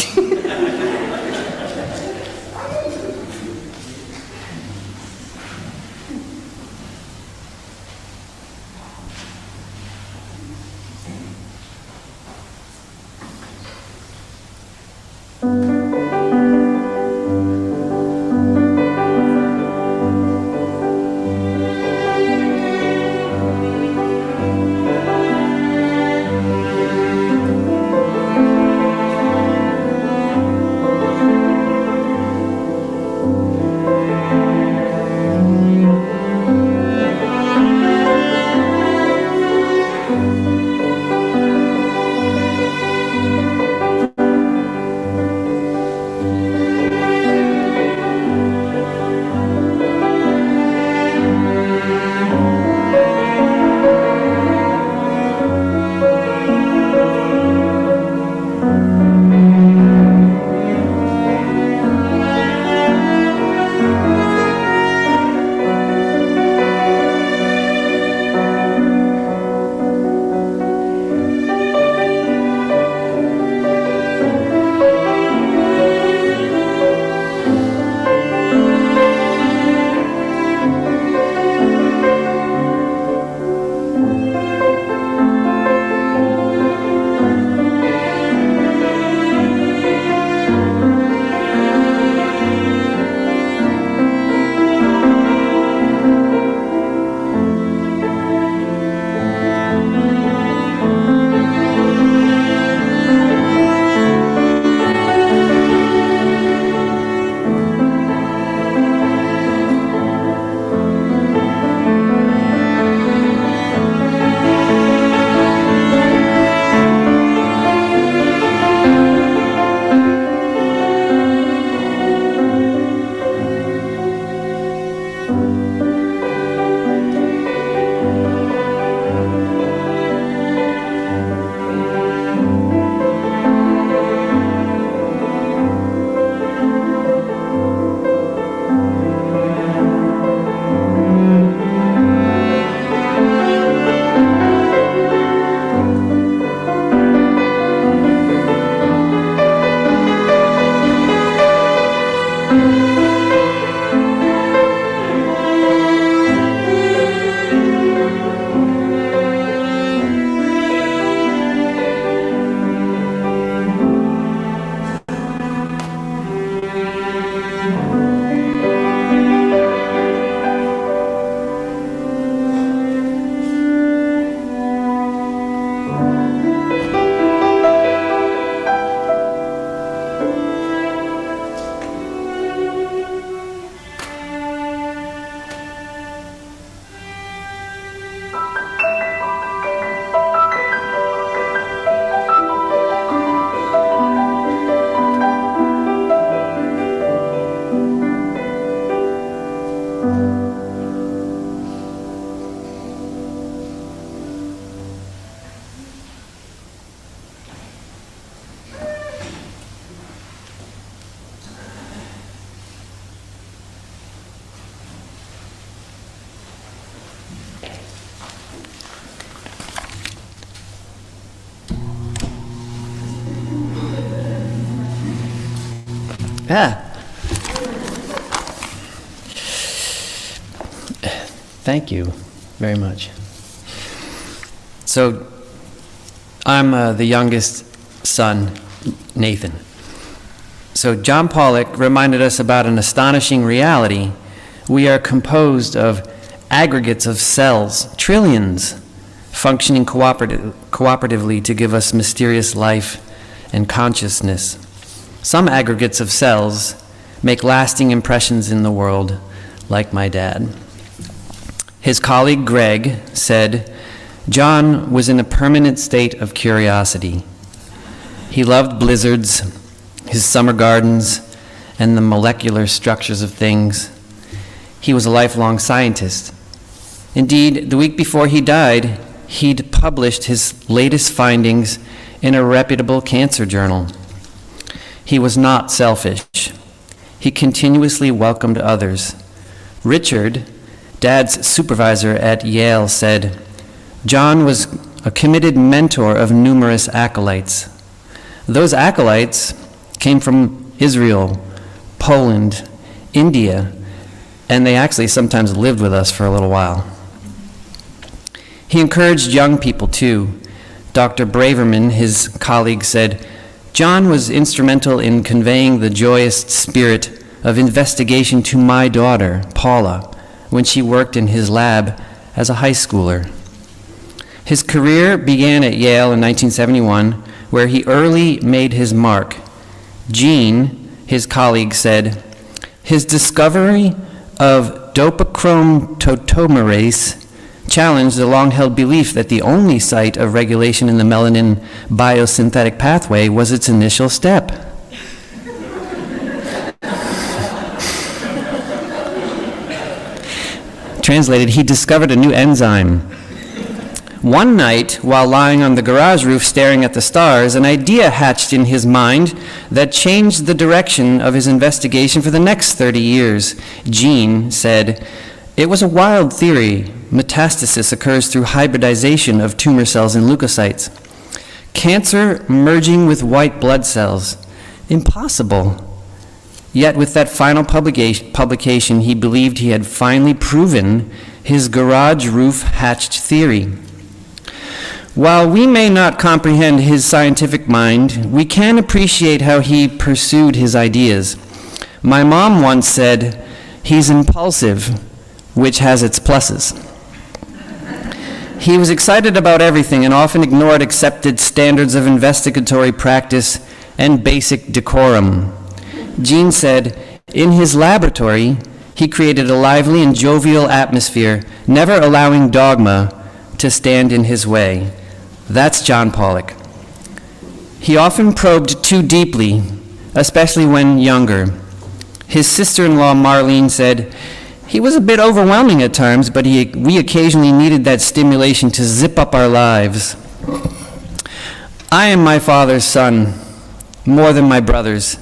Yeah. Thank you very much. So, I'm the youngest son, Nathan. So John Pawelek reminded us about an astonishing reality. We are composed of aggregates of cells, trillions, functioning cooperatively to give us mysterious life and consciousness. Some aggregates of cells make lasting impressions in the world, like my dad. His colleague Greg said, John was in a permanent state of curiosity. He loved blizzards, his summer gardens, and the molecular structures of things. He was a lifelong scientist. Indeed, the week before he died, he'd published his latest findings in a reputable cancer journal. He was not selfish. He continuously welcomed others. Richard, Dad's supervisor at Yale, said, John was a committed mentor of numerous acolytes. Those acolytes came from Israel, Poland, India, and they actually sometimes lived with us for a little while. He encouraged young people too. Dr. Braverman, his colleague, said, John was instrumental in conveying the joyous spirit of investigation to my daughter, Paula, when she worked in his lab as a high schooler. His career began at Yale in 1971, where he early made his mark. Gene, his colleague, said, his discovery of dopachrome tautomerase challenged the long-held belief that the only site of regulation in the melanin biosynthetic pathway was its initial step. Translated, he discovered a new enzyme. One night, while lying on the garage roof staring at the stars, an idea hatched in his mind that changed the direction of his investigation for the next 30 years. Gene said, it was a wild theory. Metastasis occurs through hybridization of tumor cells in leukocytes. Cancer merging with white blood cells. Impossible. Yet with that final publication, he believed he had finally proven his garage roof hatched theory. While we may not comprehend his scientific mind, we can appreciate how he pursued his ideas. My mom once said, he's impulsive, which has its pluses. He was excited about everything and often ignored accepted standards of investigatory practice and basic decorum. Gene said, in his laboratory, he created a lively and jovial atmosphere, never allowing dogma to stand in his way. That's John Pawelek. He often probed too deeply, especially when younger. His sister-in-law, Marlene, said, he was a bit overwhelming at times, but we occasionally needed that stimulation to zip up our lives. I am my father's son, more than my brother's,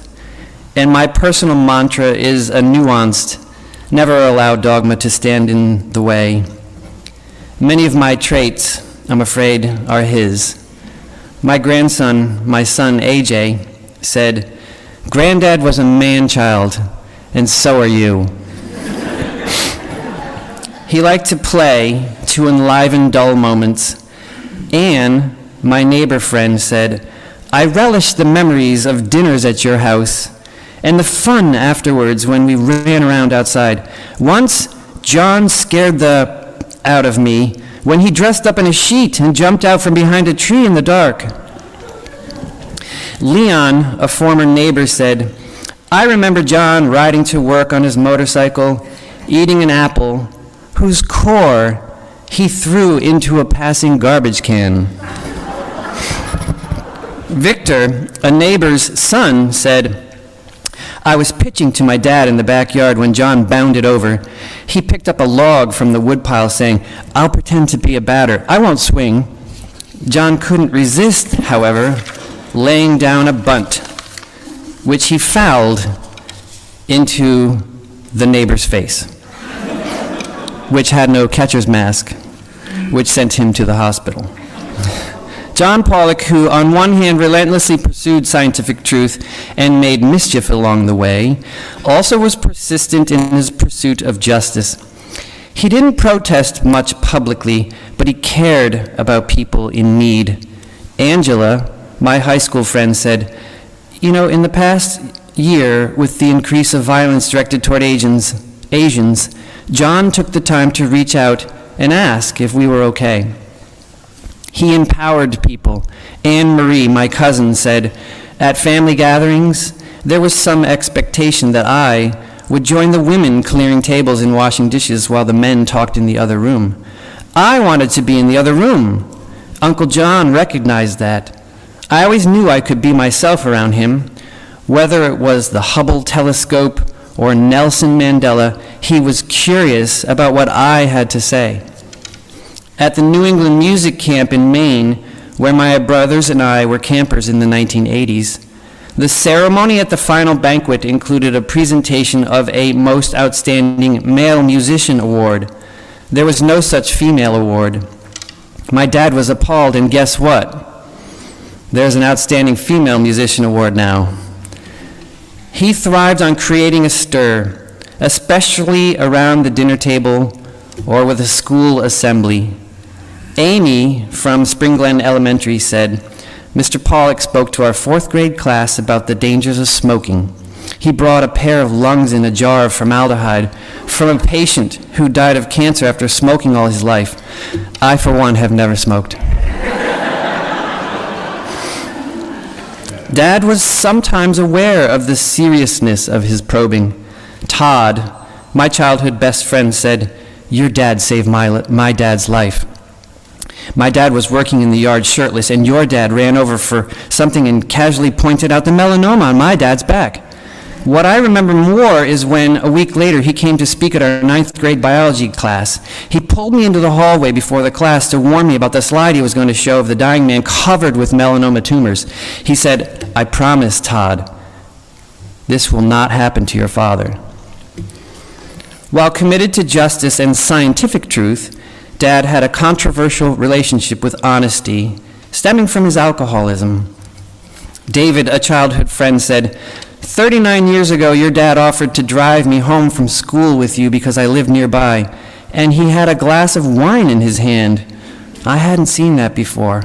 and my personal mantra is a nuanced, never allow dogma to stand in the way. Many of my traits, I'm afraid, are his. My grandson, my son AJ, said, Granddad was a man-child, and so are you. He liked to play to enliven dull moments. Anne, my neighbor friend, said, I relish the memories of dinners at your house and the fun afterwards when we ran around outside. Once, John scared the out of me when he dressed up in a sheet and jumped out from behind a tree in the dark. Leon, a former neighbor, said, I remember John riding to work on his motorcycle, eating an apple, whose core he threw into a passing garbage can. Victor, a neighbor's son, said, I was pitching to my dad in the backyard when John bounded over. He picked up a log from the woodpile saying, I'll pretend to be a batter. I won't swing. John couldn't resist, however, laying down a bunt, which he fouled into the neighbor's face, which had no catcher's mask, which sent him to the hospital. John Pawelek, who on one hand relentlessly pursued scientific truth and made mischief along the way, also was persistent in his pursuit of justice. He didn't protest much publicly, but he cared about people in need. Angela, my high school friend, said, "You know, in the past year, with the increase of violence directed toward Asians, John took the time to reach out and ask if we were okay." He empowered people. Anne Marie, my cousin, said, "At family gatherings, there was some expectation that I would join the women clearing tables and washing dishes while the men talked in the other room. I wanted to be in the other room. Uncle John recognized that. I always knew I could be myself around him. Whether it was the Hubble telescope or Nelson Mandela, he was curious about what I had to say." At the New England Music Camp in Maine, where my brothers and I were campers in the 1980s, the ceremony at the final banquet included a presentation of a Most Outstanding Male Musician Award. There was no such female award. My dad was appalled, and guess what? There's an Outstanding Female Musician Award now. He thrived on creating a stir, especially around the dinner table or with a school assembly. Amy from Spring Glen Elementary said, "Mr. Pawelek spoke to our 4th grade class about the dangers of smoking. He brought a pair of lungs in a jar of formaldehyde from a patient who died of cancer after smoking all his life. I, for one, have never smoked." Dad was sometimes aware of the seriousness of his probing. Todd, my childhood best friend, said, "Your dad saved my dad's life. My dad was working in the yard shirtless, and your dad ran over for something and casually pointed out the melanoma on my dad's back." What I remember more is when, a week later, he came to speak at our 9th grade biology class. He pulled me into the hallway before the class to warn me about the slide he was going to show of the dying man covered with melanoma tumors. He said, "I promise, Todd, this will not happen to your father." While committed to justice and scientific truth, Dad had a controversial relationship with honesty, stemming from his alcoholism. David, a childhood friend, said, 39 years ago, your dad offered to drive me home from school with you because I lived nearby, and he had a glass of wine in his hand. I hadn't seen that before,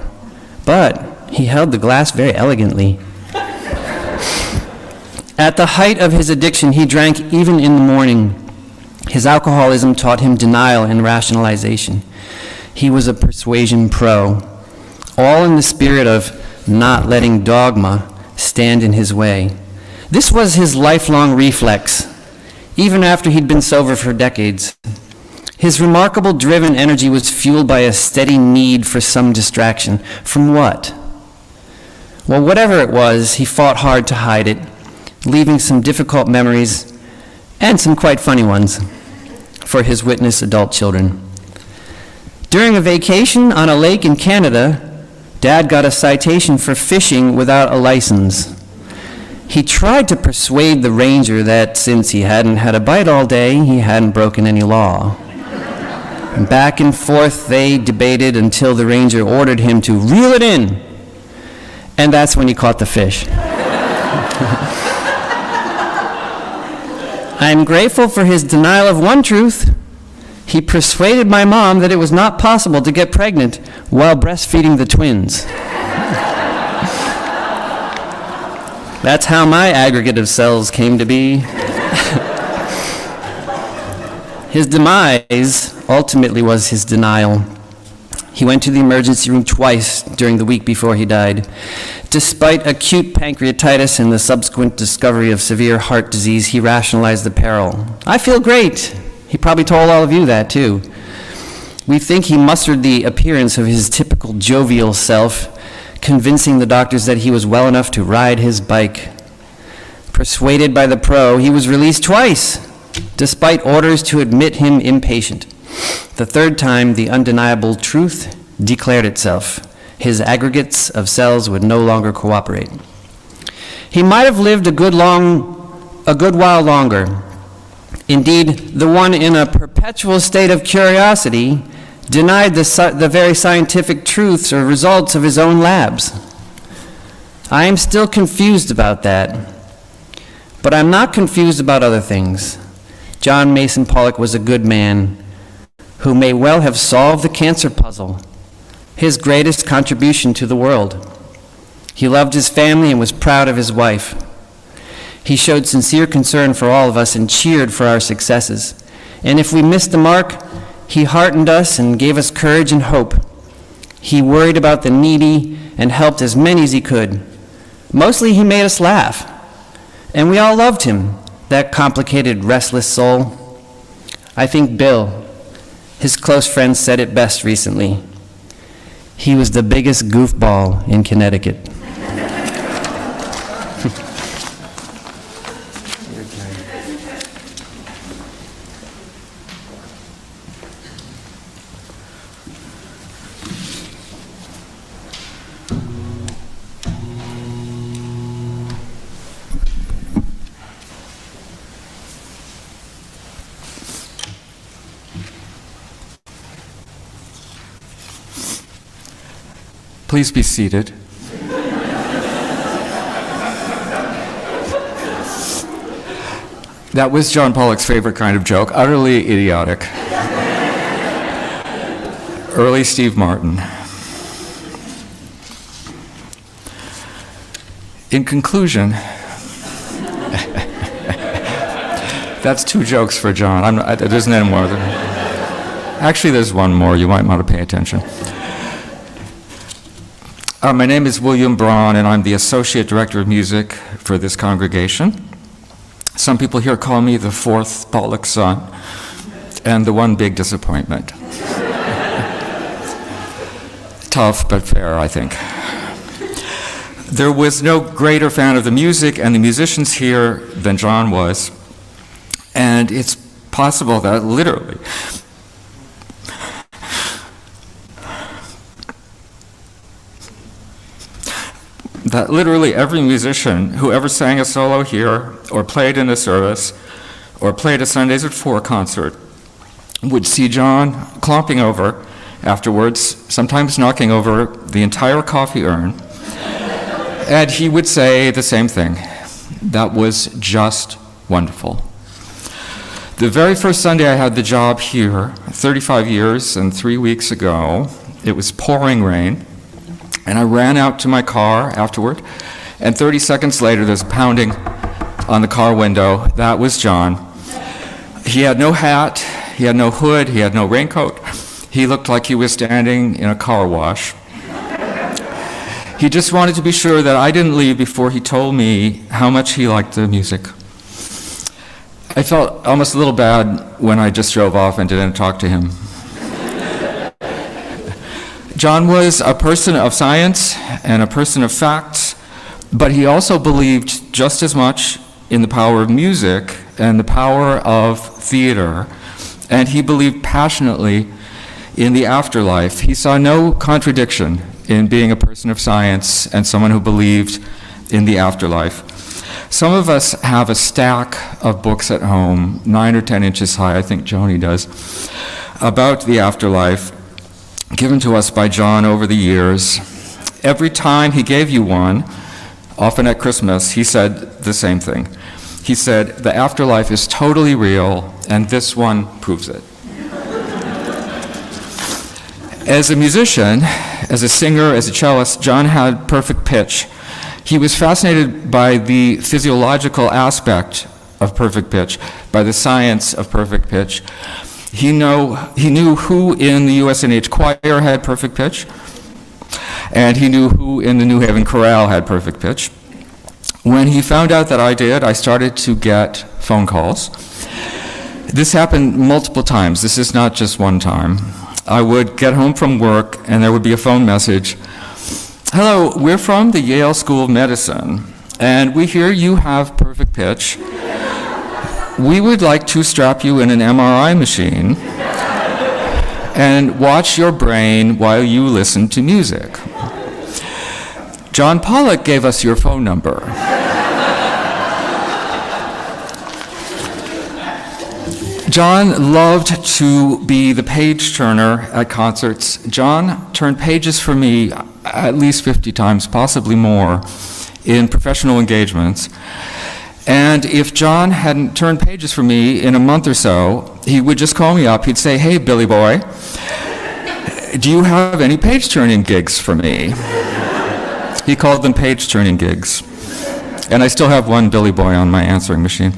but he held the glass very elegantly. At the height of his addiction, he drank even in the morning. His alcoholism taught him denial and rationalization. He was a persuasion pro, all in the spirit of not letting dogma stand in his way. This was his lifelong reflex, even after he'd been sober for decades. His remarkable driven energy was fueled by a steady need for some distraction. From what? Well, whatever it was, he fought hard to hide it, leaving some difficult memories and some quite funny ones for his witness adult children. During a vacation on a lake in Canada, Dad got a citation for fishing without a license. He tried to persuade the ranger that since he hadn't had a bite all day, he hadn't broken any law. Back and forth they debated until the ranger ordered him to reel it in, and that's when he caught the fish. I'm grateful for his denial of one truth. He persuaded my mom that it was not possible to get pregnant while breastfeeding the twins. That's how my aggregate of cells came to be. His demise ultimately was his denial. He went to the emergency room twice during the week before he died. Despite acute pancreatitis and the subsequent discovery of severe heart disease, he rationalized the peril. I feel great. He probably told all of you that too. We think he mustered the appearance of his typical jovial self, convincing the doctors that he was well enough to ride his bike. Persuaded by the pro, he was released twice, despite orders to admit him impatient. The third time, the undeniable truth declared itself. His aggregates of cells would no longer cooperate. He might have lived a good while longer. Indeed, the one in a perpetual state of curiosity denied the very scientific truths or results of his own labs. I am still confused about that. But I'm not confused about other things. John Mason Pawelek was a good man who may well have solved the cancer puzzle, his greatest contribution to the world. He loved his family and was proud of his wife. He showed sincere concern for all of us and cheered for our successes. And if we missed the mark, he heartened us and gave us courage and hope. He worried about the needy and helped as many as he could. Mostly he made us laugh. And we all loved him, that complicated, restless soul. I think Bill, his close friend, said it best recently. He was the biggest goofball in Connecticut. Please be seated. That was John Pawelek's favorite kind of joke, utterly idiotic. Early Steve Martin. In conclusion, that's 2 jokes for John. There isn't any more. Actually, there's one more. You might want to pay attention. My name is William Braun, and I'm the Associate Director of Music for this congregation. Some people here call me the 4th Pawelek son, and the one big disappointment. Tough, but fair, I think. There was no greater fan of the music and the musicians here than John was, and it's possible that literally every musician who ever sang a solo here, or played in a service, or played a Sundays at 4 concert, would see John clomping over afterwards, sometimes knocking over the entire coffee urn, and he would say the same thing. That was just wonderful. The very first Sunday I had the job here, 35 years and 3 weeks ago, it was pouring rain. And I ran out to my car afterward, and 30 seconds later, there's a pounding on the car window. That was John. He had no hat, he had no hood, he had no raincoat. He looked like he was standing in a car wash. He just wanted to be sure that I didn't leave before he told me how much he liked the music. I felt almost a little bad when I just drove off and didn't talk to him. John was a person of science and a person of facts, but he also believed just as much in the power of music and the power of theater, and he believed passionately in the afterlife. He saw no contradiction in being a person of science and someone who believed in the afterlife. Some of us have a stack of books at home, 9 or 10 inches high, I think Joni does, about the afterlife, given to us by John over the years. Every time he gave you one, often at Christmas, he said the same thing. He said, the afterlife is totally real, and this one proves it. As a musician, as a singer, as a cellist, John had perfect pitch. He was fascinated by the physiological aspect of perfect pitch, by the science of perfect pitch. He knew who in the USNH choir had perfect pitch, and he knew who in the New Haven chorale had perfect pitch. When he found out that I did, I started to get phone calls. This happened multiple times. This is not just one time. I would get home from work, and there would be a phone message. Hello, we're from the Yale School of Medicine, and we hear you have perfect pitch. We would like to strap you in an MRI machine and watch your brain while you listen to music. John Pawelek gave us your phone number. John loved to be the page turner at concerts. John turned pages for me at least 50 times, possibly more, in professional engagements. And if John hadn't turned pages for me in a month or so, he would just call me up. He'd say, "Hey, Billy boy, do you have any page turning gigs for me?" He called them page turning gigs. And I still have one Billy boy on my answering machine.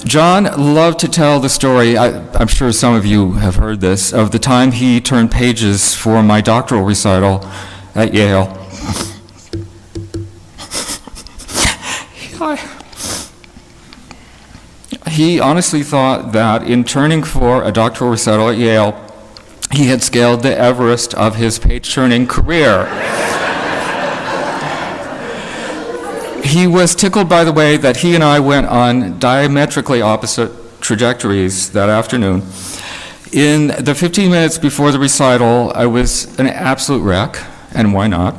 John loved to tell the story, I'm sure some of you have heard this, of the time he turned pages for my doctoral recital at Yale. He honestly thought that in turning for a doctoral recital at Yale, he had scaled the Everest of his page-turning career. He was tickled by the way that he and I went on diametrically opposite trajectories that afternoon. In the 15 minutes before the recital, I was an absolute wreck, and why not?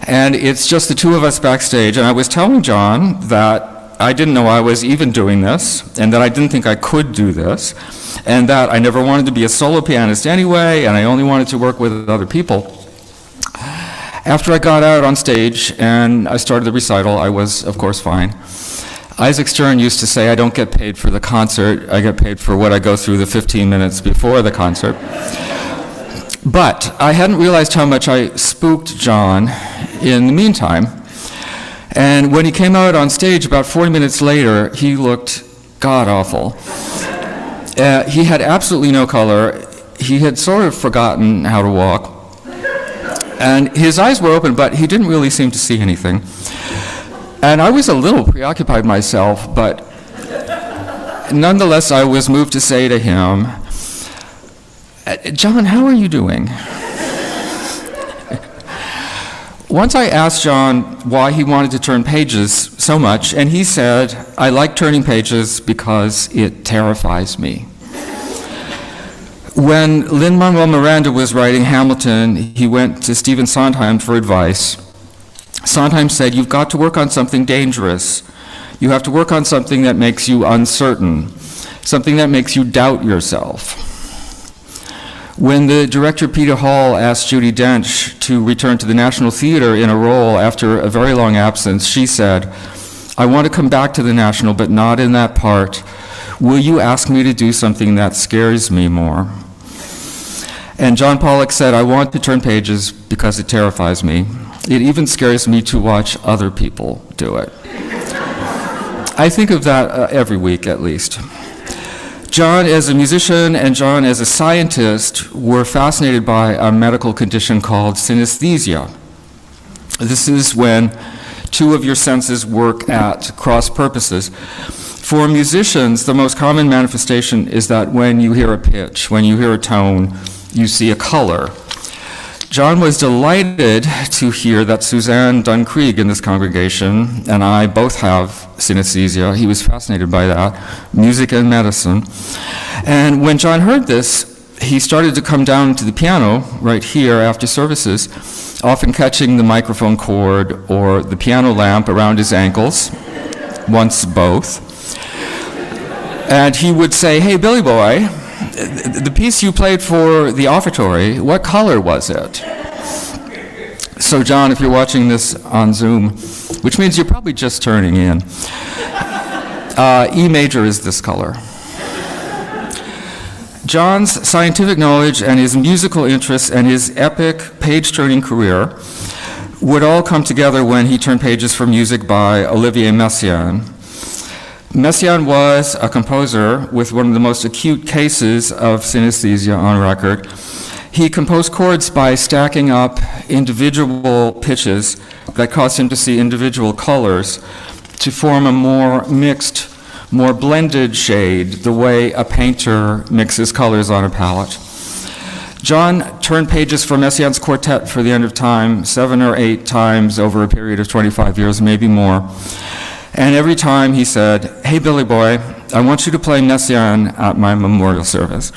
And it's just the two of us backstage, and I was telling John that I didn't know I was even doing this, and that I didn't think I could do this, and that I never wanted to be a solo pianist anyway, and I only wanted to work with other people. After I got out on stage and I started the recital, I was, of course, fine. Isaac Stern used to say, I don't get paid for the concert, I get paid for what I go through the 15 minutes before the concert. But I hadn't realized how much I spooked John in the meantime. And when he came out on stage about 40 minutes later, he looked god-awful. He had absolutely no color. He had sort of forgotten how to walk. And his eyes were open, but he didn't really seem to see anything. And I was a little preoccupied myself, but nonetheless, I was moved to say to him, "John, how are you doing?" Once I asked John why he wanted to turn pages so much, and he said, "I like turning pages because it terrifies me." When Lin-Manuel Miranda was writing Hamilton, he went to Stephen Sondheim for advice. Sondheim said, "You've got to work on something dangerous. You have to work on something that makes you uncertain, something that makes you doubt yourself." When the director Peter Hall asked Judi Dench to return to the National Theater in a role after a very long absence, she said, "I want to come back to the National, but not in that part. Will you ask me to do something that scares me more?" And John Pawelek said, "I want to turn pages because it terrifies me. It even scares me to watch other people do it." I think of that every week at least. John as a musician and John as a scientist were fascinated by a medical condition called synesthesia. This is when two of your senses work at cross purposes. For musicians, the most common manifestation is that when you hear a pitch, when you hear a tone, you see a color. John was delighted to hear that Suzanne Dunn-Krieg in this congregation and I both have synesthesia. He was fascinated by that, music and medicine. And when John heard this, he started to come down to the piano right here after services, often catching the microphone cord or the piano lamp around his ankles, once both. And he would say, "Hey, Billy boy, the piece you played for the offertory, what color was it?" So John, if you're watching this on Zoom, which means you're probably just turning in, E major is this color. John's scientific knowledge and his musical interests and his epic page-turning career would all come together when he turned pages for music by Olivier Messiaen. Messiaen was a composer with one of the most acute cases of synesthesia on record. He composed chords by stacking up individual pitches that caused him to see individual colors to form a more mixed, more blended shade, the way a painter mixes colors on a palette. John turned pages for Messiaen's quartet for the End of Time 7 or 8 times over a period of 25 years, maybe more. And every time he said, "Hey, Billy boy, I want you to play Messiaen at my memorial service."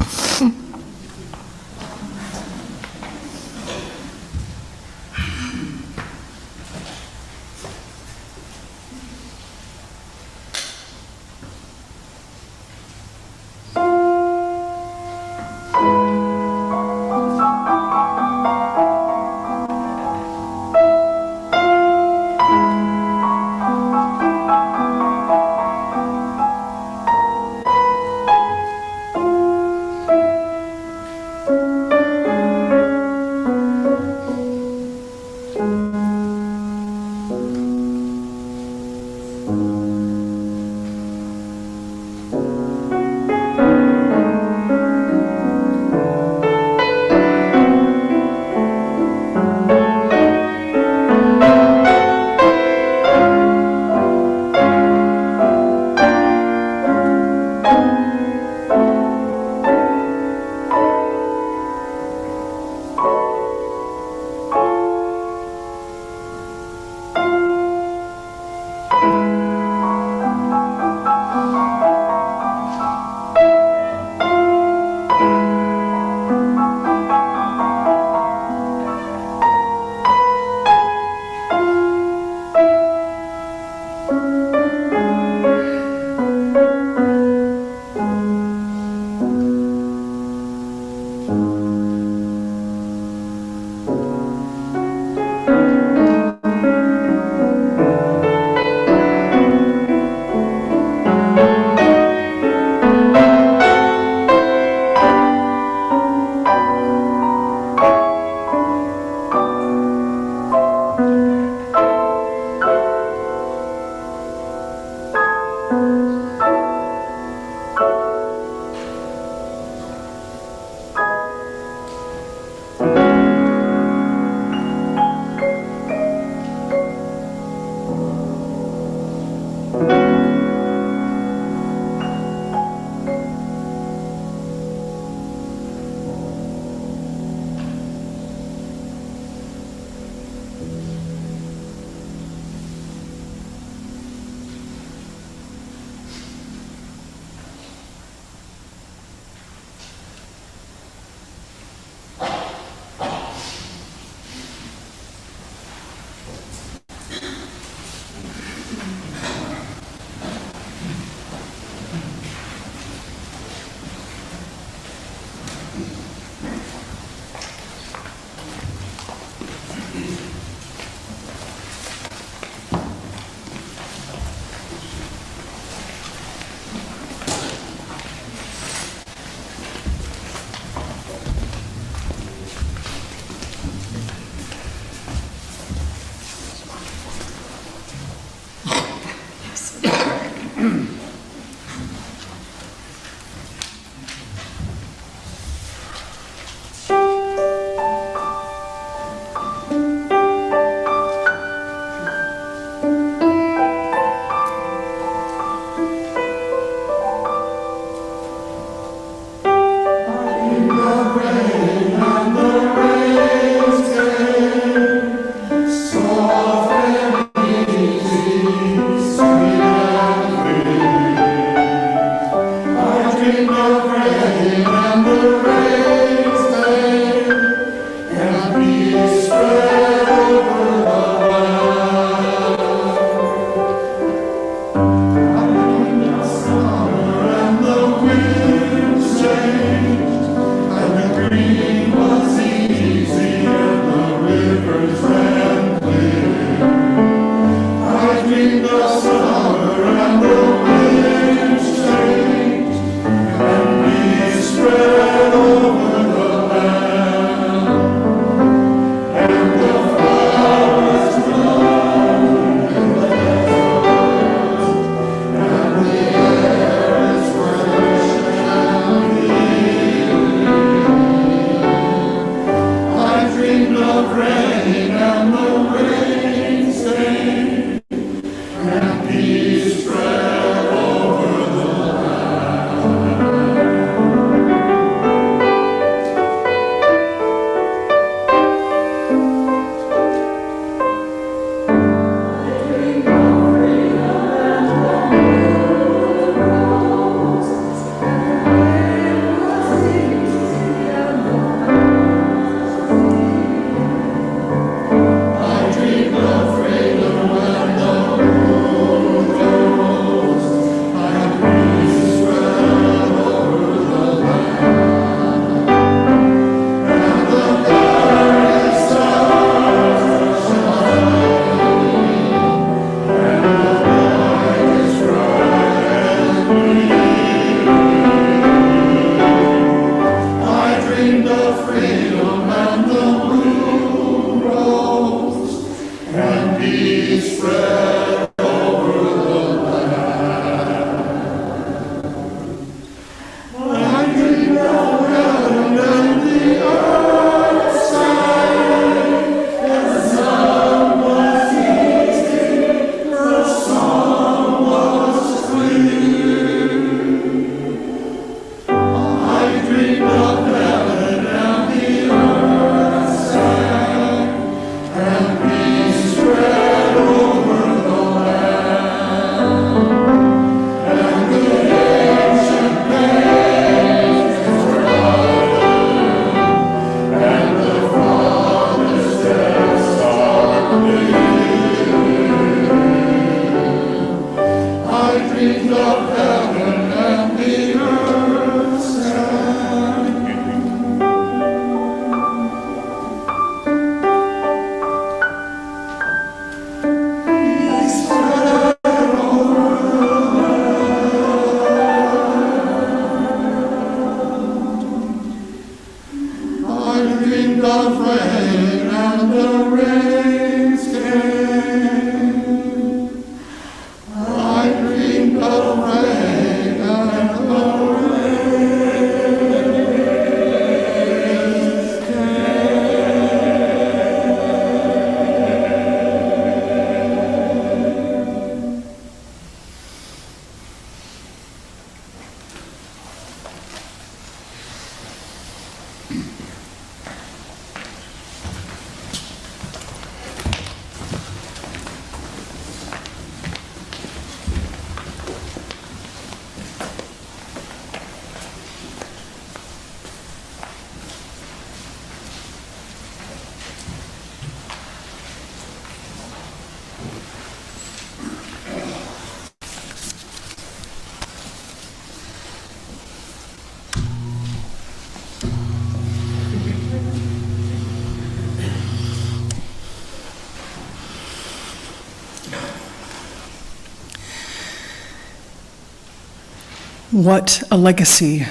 What a legacy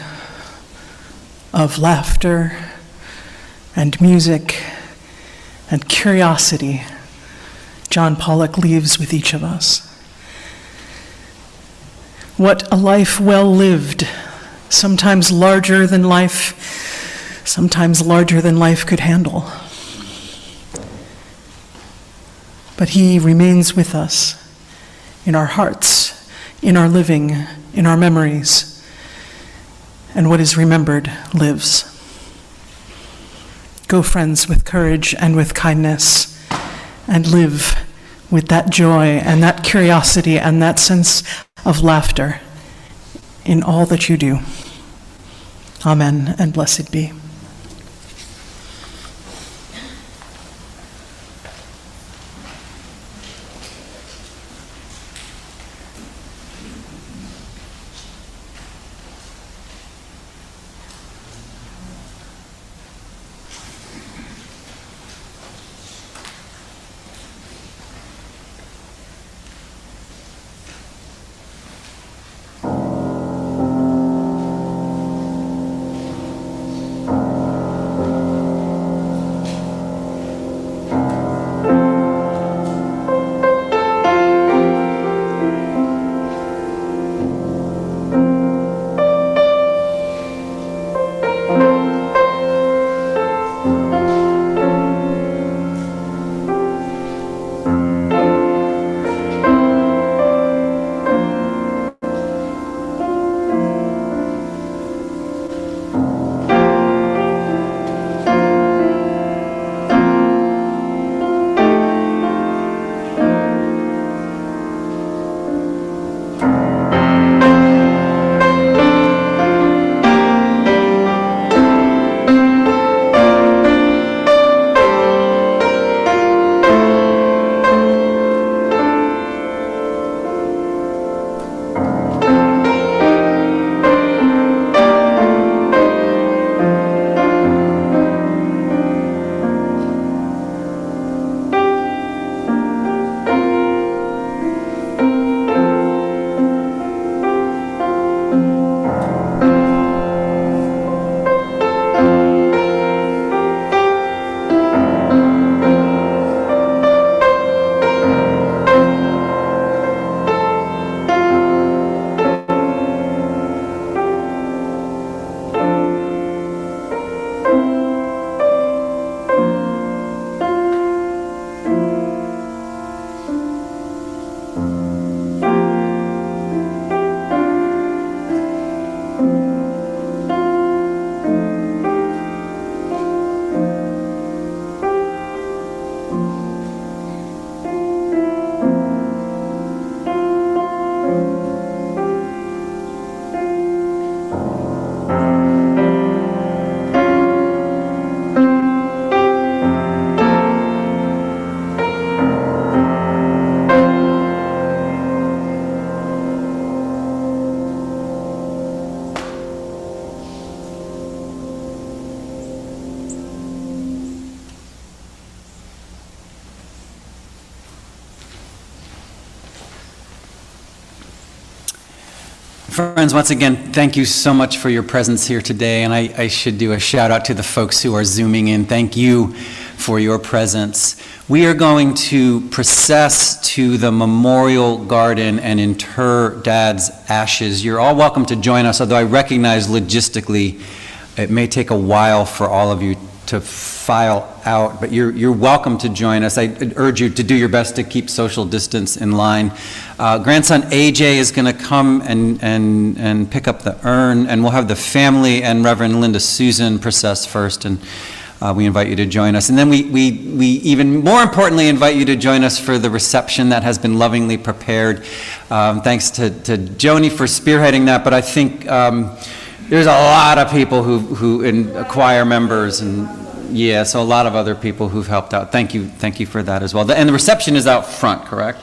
of laughter and music and curiosity John Pawelek leaves with each of us. What a life well lived, sometimes larger than life, sometimes larger than life could handle. But he remains with us in our hearts, in our living, in our memories, and what is remembered lives. Go, friends, with courage and with kindness, and live with that joy and that curiosity and that sense of laughter in all that you do. Amen, and blessed be. Friends, once again, thank you so much for your presence here today, and I should do a shout out to the folks who are Zooming in. Thank you for your presence. We are going to process to the memorial garden and inter Dad's ashes. You're all welcome to join us, although I recognize logistically it may take a while for all of you to file out, but you're welcome to join us. I urge you to do your best to keep social distance in line. Grandson AJ is going to come and pick up the urn, and we'll have the family and Reverend Linda Susan process first, and we invite you to join us. And then we even more importantly invite you to join us for the reception that has been lovingly prepared. Thanks to Joni for spearheading that, but I think there's a lot of people and choir members, and so a lot of other people who've helped out. Thank you for that as well. And the reception is out front, correct?